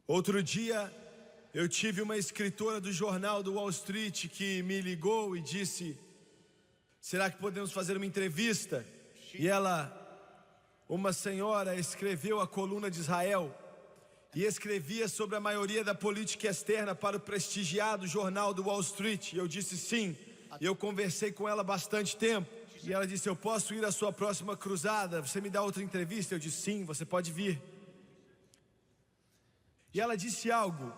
Outro dia eu tive uma escritora do jornal do Wall Street que me ligou e disse: será que podemos fazer uma entrevista? E ela, uma senhora, escreveu a coluna de Israel e escrevia sobre a maioria da política externa para o prestigiado jornal do Wall Street. E eu disse sim, e eu conversei com ela bastante tempo. E ela disse: eu posso ir à sua próxima cruzada? Você me dá outra entrevista? Eu disse: sim, você pode vir. E ela disse algo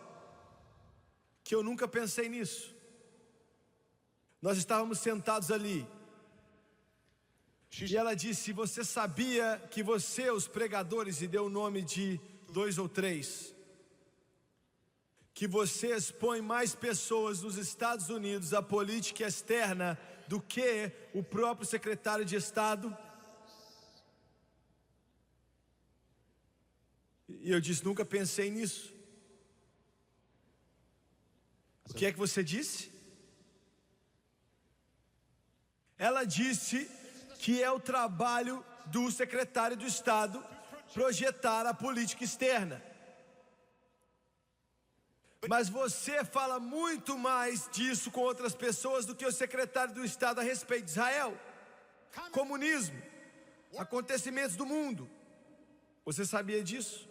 que eu nunca pensei nisso. Nós estávamos sentados ali. E ela disse: você sabia que você, os pregadores, e deu o nome de 2 ou 3, que você expõe mais pessoas nos Estados Unidos à política externa do que o próprio secretário de Estado? E eu disse: nunca pensei nisso. O que é que você disse? Ela disse que é o trabalho do secretário do Estado projetar a política externa. Mas você fala muito mais disso com outras pessoas do que o secretário do Estado a respeito de Israel, comunismo, acontecimentos do mundo. Você sabia disso?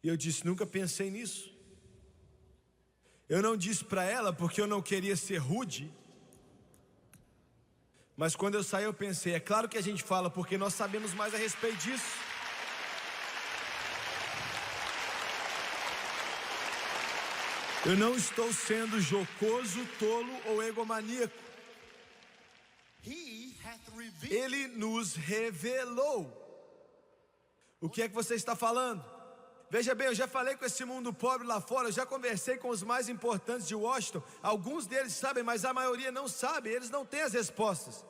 E eu disse: nunca pensei nisso. Eu não disse para ela porque eu não queria ser rude. Mas quando eu saí eu pensei: é claro que a gente fala porque nós sabemos mais a respeito disso. Eu não estou sendo jocoso, tolo ou egomaníaco. Ele nos revelou. O que é que você está falando? Veja bem, eu já falei com esse mundo pobre lá fora, eu já conversei com os mais importantes de Washington. Alguns deles sabem, mas a maioria não sabe. Eles não têm as respostas.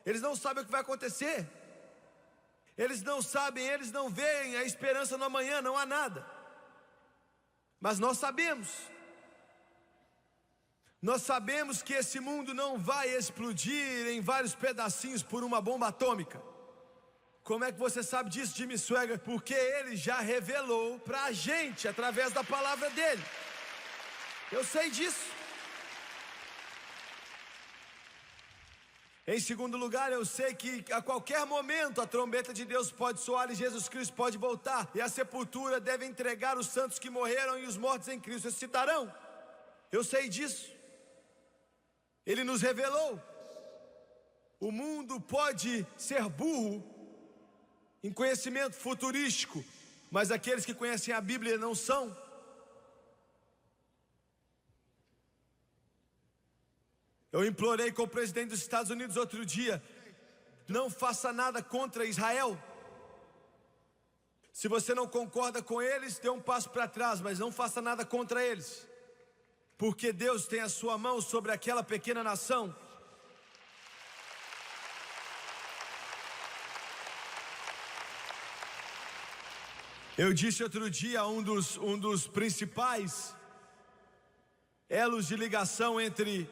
Eles não sabem o que vai acontecer. Eles não sabem, eles não veem a esperança no amanhã, não há nada. Mas nós sabemos. Nós sabemos que esse mundo não vai explodir em vários pedacinhos por uma bomba atômica. Como é que você sabe disso, Jimmy Swaggart? Porque ele já revelou para a gente através da palavra dele. Eu sei disso. Em segundo lugar, eu sei que a qualquer momento a trombeta de Deus pode soar e Jesus Cristo pode voltar. E a sepultura deve entregar os santos que morreram e os mortos em Cristo ressuscitarão. Eu sei disso. Ele nos revelou. O mundo pode ser burro em conhecimento futurístico, mas aqueles que conhecem a Bíblia não são. Eu implorei com o presidente dos Estados Unidos outro dia: não faça nada contra Israel. Se você não concorda com eles, dê um passo para trás, mas não faça nada contra eles, porque Deus tem a sua mão sobre aquela pequena nação. Eu disse outro dia, um dos principais elos de ligação entre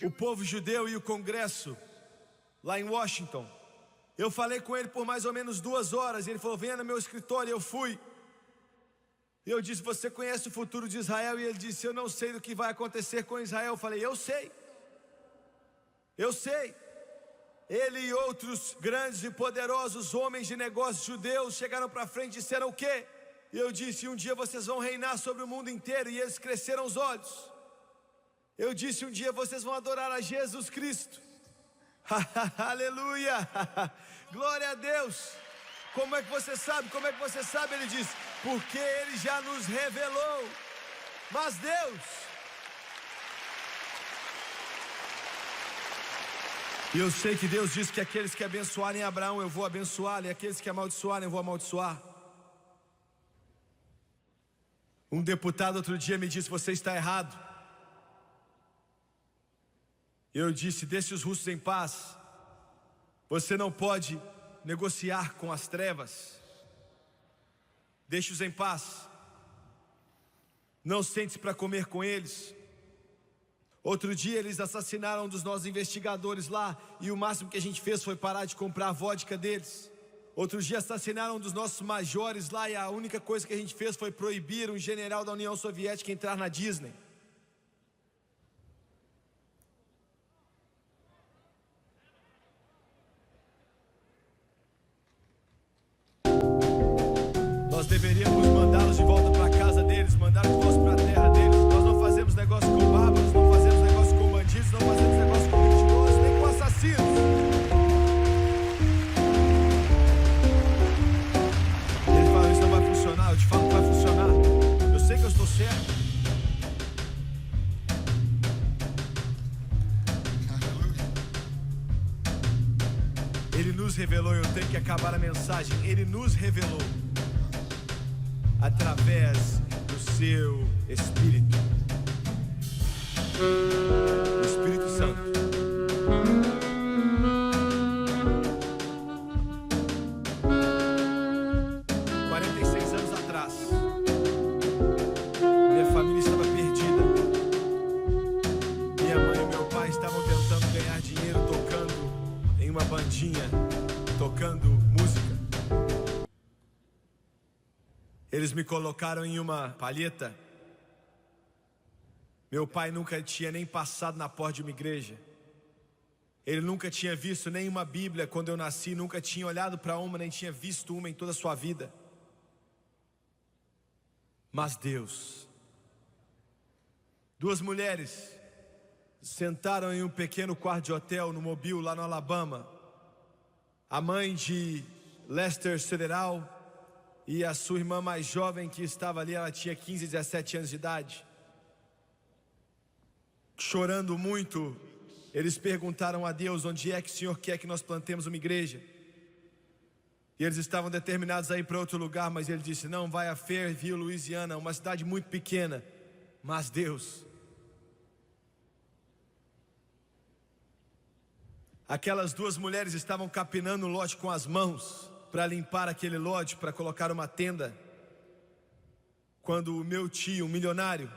o povo judeu e o Congresso, lá em Washington. Eu falei com ele por mais ou menos 2 horas, e ele falou: venha no meu escritório. Eu fui. E eu disse: você conhece o futuro de Israel? E ele disse: eu não sei do que vai acontecer com Israel. Eu falei: eu sei. Eu sei. Ele e outros grandes e poderosos homens de negócios judeus chegaram para frente e disseram o quê? E eu disse: um dia vocês vão reinar sobre o mundo inteiro. E eles cresceram os olhos. Eu disse: um dia vocês vão adorar a Jesus Cristo. Aleluia! Glória a Deus! Como é que você sabe? Como é que você sabe? Ele disse: porque Ele já nos revelou. Mas Deus... E eu sei que Deus disse que aqueles que abençoarem Abraão, eu vou abençoar, e aqueles que amaldiçoarem, eu vou amaldiçoar. Um deputado outro dia me disse: você está errado. Eu disse: deixe os russos em paz. Você não pode negociar com as trevas. Deixe-os em paz. Não sente-se para comer com eles. Outro dia eles assassinaram um dos nossos investigadores lá, e o máximo que a gente fez foi parar de comprar a vodka deles. Outro dia assassinaram um dos nossos majores lá, e a única coisa que a gente fez foi proibir um general da União Soviética entrar na Disney. Nós deveríamos mandá-los de volta para a casa deles, mandar de volta para a terra deles. Nós não fazemos negócio com bárbaros, não fazemos negócio com bandidos, não fazemos negócio com mentirosos, nem com assassinos. Ele fala: isso não vai funcionar. Eu te falo que vai funcionar. Eu sei que eu estou certo. nos revelou. Eu tenho que acabar a mensagem. Ele nos revelou através do seu Espírito. O Espírito Santo. Tocando música. Eles me colocaram em uma palheta. Meu pai nunca tinha nem passado na porta de uma igreja. Ele nunca tinha visto nenhuma Bíblia quando eu nasci, nunca tinha olhado para uma, nem tinha visto uma em toda a sua vida. Mas Deus, duas mulheres sentaram em um pequeno quarto de hotel no Mobile, lá no Alabama. A mãe de Lester Cederal e a sua irmã mais jovem que estava ali, ela tinha 15, 17 anos de idade. Chorando muito, eles perguntaram a Deus: onde é que o Senhor quer que nós plantemos uma igreja? E eles estavam determinados a ir para outro lugar, mas ele disse: não, vai a Fairview, Louisiana, uma cidade muito pequena. Mas Deus, aquelas duas mulheres estavam capinando o lote com as mãos para limpar aquele lote, para colocar uma tenda. Quando o meu tio, um milionário,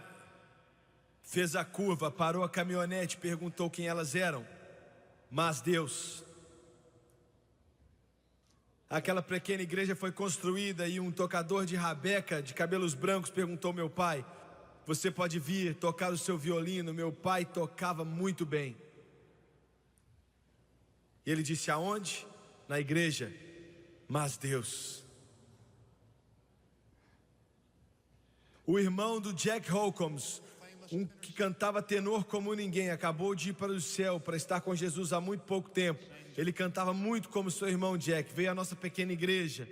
fez a curva, parou a caminhonete, perguntou quem elas eram. Mas Deus, aquela pequena igreja foi construída e um tocador de rabeca, de cabelos brancos, perguntou ao meu pai: você pode vir tocar o seu violino? Meu pai tocava muito bem. E ele disse: aonde? Na igreja. Mas Deus, o irmão do Jack Holcombs, um que cantava tenor como ninguém, acabou de ir para o céu para estar com Jesus há muito pouco tempo. Ele cantava muito como seu irmão Jack. Veio à nossa pequena igreja.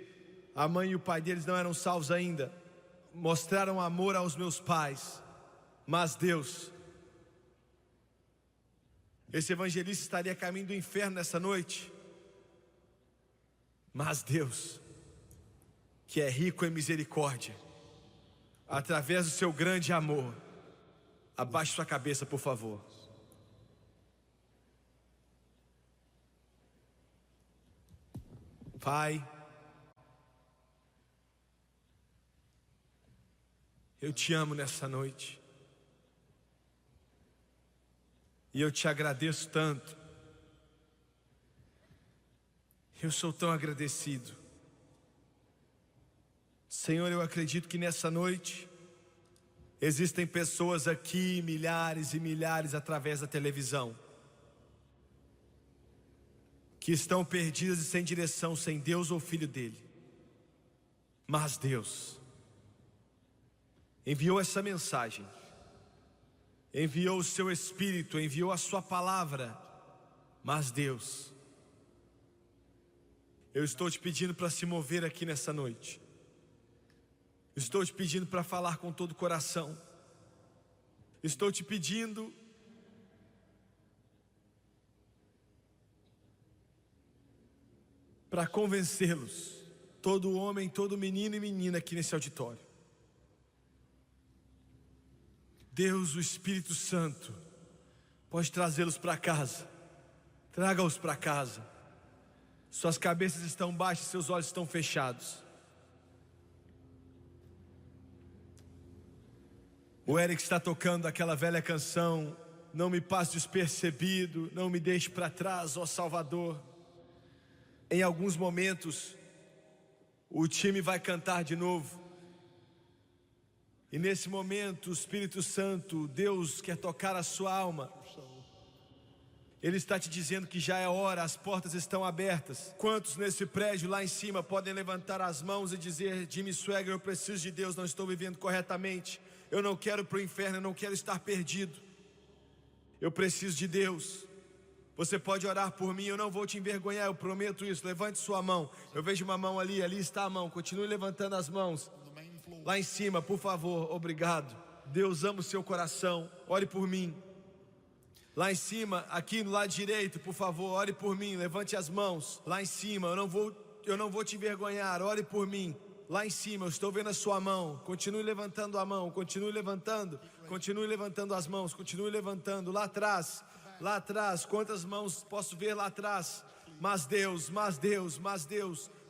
A mãe e o pai deles não eram salvos ainda. Mostraram amor aos meus pais. Mas Deus, esse evangelista estaria a caminho do inferno nessa noite. Mas Deus, que é rico em misericórdia, através do seu grande amor, abaixe sua cabeça, por favor. Pai, eu te amo nessa noite. E eu te agradeço tanto. Eu sou tão agradecido. Senhor, eu acredito que nessa noite existem pessoas aqui, milhares e milhares através da televisão, que estão perdidas e sem direção, sem Deus ou Filho dele. Mas Deus enviou essa mensagem, enviou o seu Espírito, enviou a sua palavra. Mas Deus, eu estou te pedindo para se mover aqui nessa noite. Estou te pedindo para falar com todo o coração. Estou te pedindo para convencê-los, todo homem, todo menino e menina aqui nesse auditório. Deus, o Espírito Santo, pode trazê-los para casa. Traga-os para casa. Suas cabeças estão baixas, seus olhos estão fechados. O Eric está tocando aquela velha canção: não me passe despercebido, não me deixe para trás, ó Salvador. Em alguns momentos, o time vai cantar de novo. E nesse momento, o Espírito Santo, Deus, quer tocar a sua alma. Ele está te dizendo que já é hora, as portas estão abertas. Quantos nesse prédio lá em cima podem levantar as mãos e dizer: Jimmy Swaggart, eu preciso de Deus, não estou vivendo corretamente. Eu não quero ir para o inferno, eu não quero estar perdido. Eu preciso de Deus. Você pode orar por mim, eu não vou te envergonhar, eu prometo isso. Levante sua mão. Eu vejo uma mão ali, ali está a mão. Continue levantando as mãos. Lá em cima, por favor, obrigado. Deus ama o seu coração, ore por mim. Lá em cima, aqui no lado direito, por favor, ore por mim, levante as mãos. Lá em cima, eu não vou te envergonhar, ore por mim. Lá em cima, eu estou vendo a sua mão. Continue levantando a mão, continue levantando as mãos, continue levantando. Lá atrás, quantas mãos posso ver lá atrás? Mas Deus,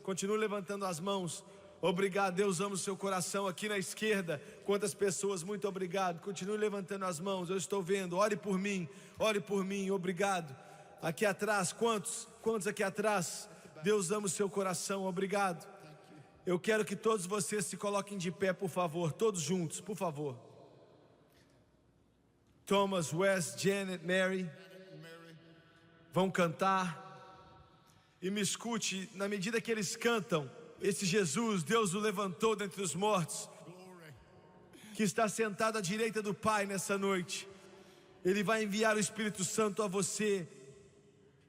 continue levantando as mãos. Obrigado, Deus ama o seu coração. Aqui na esquerda, quantas pessoas, muito obrigado. Continue levantando as mãos, eu estou vendo. Ore por mim, obrigado. Aqui atrás, quantos aqui atrás? Deus ama o seu coração, obrigado. Eu quero que todos vocês se coloquem de pé, por favor, todos juntos, por favor. Thomas, Wes, Janet, Mary vão cantar. E me escute, na medida que eles cantam, esse Jesus, Deus o levantou dentre os mortos, que está sentado à direita do Pai nessa noite. Ele vai enviar o Espírito Santo a você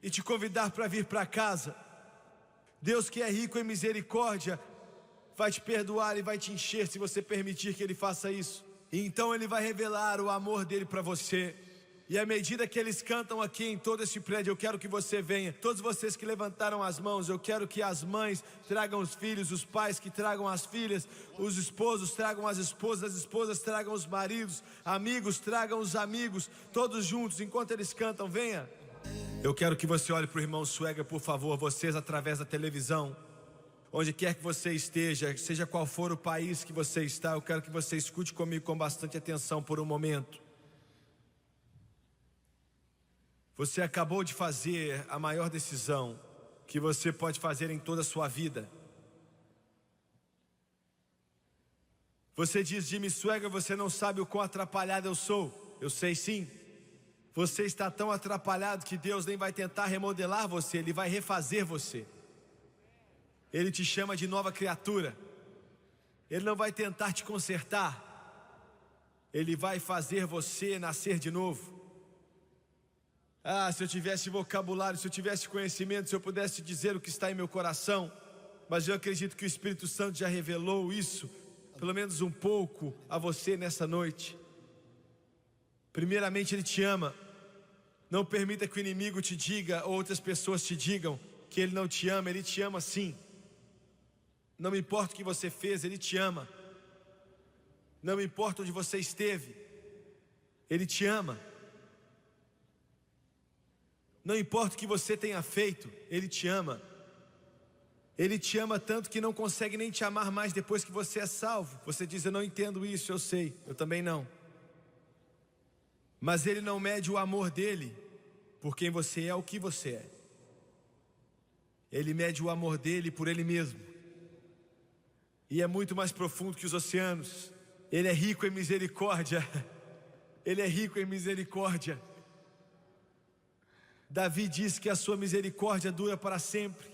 e te convidar para vir para casa. Deus, que é rico em misericórdia, vai te perdoar e vai te encher se você permitir que Ele faça isso. E então Ele vai revelar o amor dEle para você. E à medida que eles cantam aqui em todo esse prédio, eu quero que você venha. Todos vocês que levantaram as mãos, eu quero que as mães tragam os filhos, os pais que tragam as filhas, os esposos tragam as esposas tragam os maridos, amigos tragam os amigos, todos juntos, enquanto eles cantam, venha. Eu quero que você olhe para o irmão Swagger, por favor, vocês através da televisão. Onde quer que você esteja, seja qual for o país que você está, eu quero que você escute comigo com bastante atenção por um momento. Você acabou de fazer a maior decisão que você pode fazer em toda a sua vida. Você diz, Jimmy Swagger, você não sabe o quão atrapalhado eu sou. Eu sei sim. Você está tão atrapalhado que Deus nem vai tentar remodelar você, Ele vai refazer você. Ele te chama de nova criatura. Ele não vai tentar te consertar. Ele vai fazer você nascer de novo. Se eu tivesse vocabulário, se eu tivesse conhecimento, se eu pudesse dizer o que está em meu coração. Mas eu acredito que o Espírito Santo já revelou isso, pelo menos um pouco, a você nessa noite. Primeiramente, Ele te ama. Não permita que o inimigo te diga, ou outras pessoas te digam, que Ele não te ama. Ele te ama sim. Não me importa o que você fez, Ele te ama. Não me importa onde você esteve, Ele te ama. Não importa o que você tenha feito, Ele te ama. Ele te ama tanto que não consegue nem te amar mais depois que você é salvo. Você diz, eu não entendo isso, eu sei, eu também não. Mas Ele não mede o amor dEle por quem você é, o que você é. Ele mede o amor dEle por Ele mesmo. E é muito mais profundo que os oceanos. Ele é rico em misericórdia. Ele é rico em misericórdia. Davi diz que a sua misericórdia dura para sempre.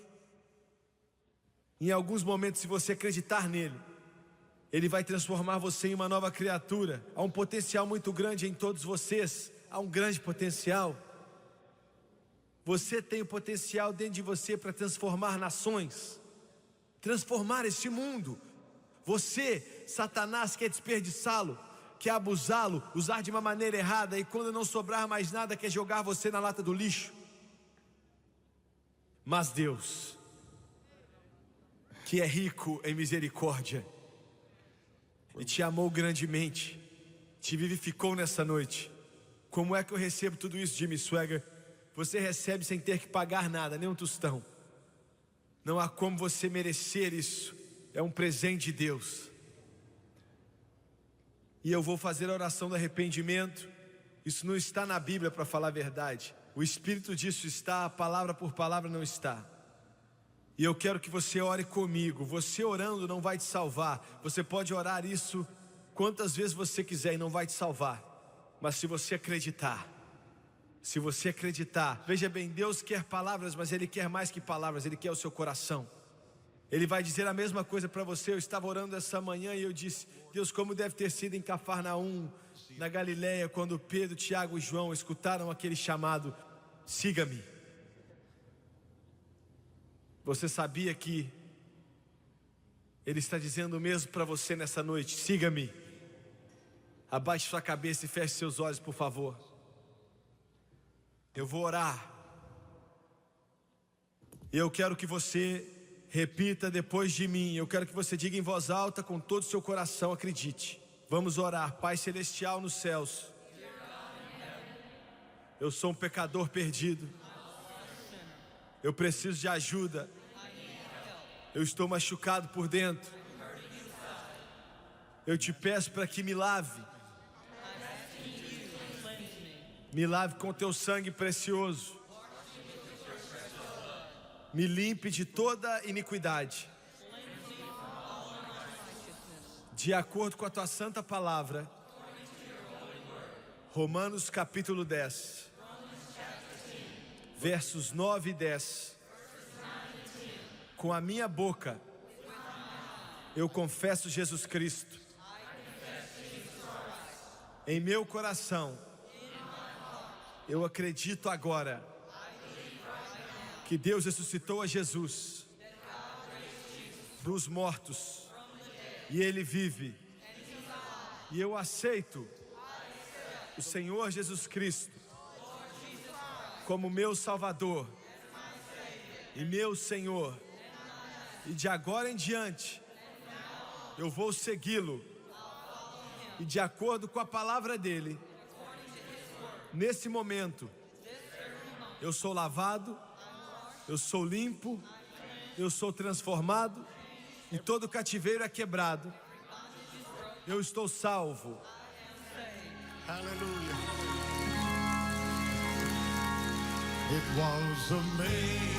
Em alguns momentos, se você acreditar nele, Ele vai transformar você em uma nova criatura. Há um potencial muito grande em todos vocês. Há um grande potencial. Você tem o potencial dentro de você para transformar nações, transformar este mundo. Você, Satanás, quer desperdiçá-lo, quer abusá-lo, usar de uma maneira errada, e quando não sobrar mais nada, quer jogar você na lata do lixo. Mas Deus, que é rico em misericórdia, e te amou grandemente, te vivificou nessa noite. Como é que eu recebo tudo isso, Jimmy Swagger? Você recebe sem ter que pagar nada, nem um tostão. Não há como você merecer isso. É um presente de Deus. E eu vou fazer a oração do arrependimento. Isso não está na Bíblia, para falar a verdade. O Espírito disso está, palavra por palavra não está. E eu quero que você ore comigo. Você orando não vai te salvar. Você pode orar isso quantas vezes você quiser e não vai te salvar. Mas se você acreditar, veja bem, Deus quer palavras, mas Ele quer mais que palavras, Ele quer o seu coração. Ele vai dizer a mesma coisa para você. Eu estava orando essa manhã e eu disse, Deus, como deve ter sido em Cafarnaum, na Galileia, quando Pedro, Tiago e João escutaram aquele chamado, siga-me. Você sabia que Ele está dizendo o mesmo para você nessa noite? Siga-me. Abaixe sua cabeça e feche seus olhos, por favor. Eu vou orar. E eu quero que você repita depois de mim. Eu quero que você diga em voz alta, com todo o seu coração, acredite. Vamos orar. Pai celestial nos céus, eu sou um pecador perdido. Eu preciso de ajuda. Eu estou machucado por dentro. Eu te peço para que me lave. Me lave com teu sangue precioso. Me limpe de toda iniquidade. De acordo com a tua santa palavra. Romanos capítulo 10. Versos 9 e 10. Com a minha boca eu confesso Jesus Cristo. Em meu coração eu acredito agora que Deus ressuscitou a Jesus dos mortos e Ele vive. E eu aceito o Senhor Jesus Cristo como meu Salvador e meu Senhor. E de agora em diante eu vou segui-lo. E de acordo com a palavra dele, nesse momento, eu sou lavado, eu sou limpo, eu sou transformado, e todo cativeiro é quebrado. Eu estou salvo. Hallelujah. It was amazing.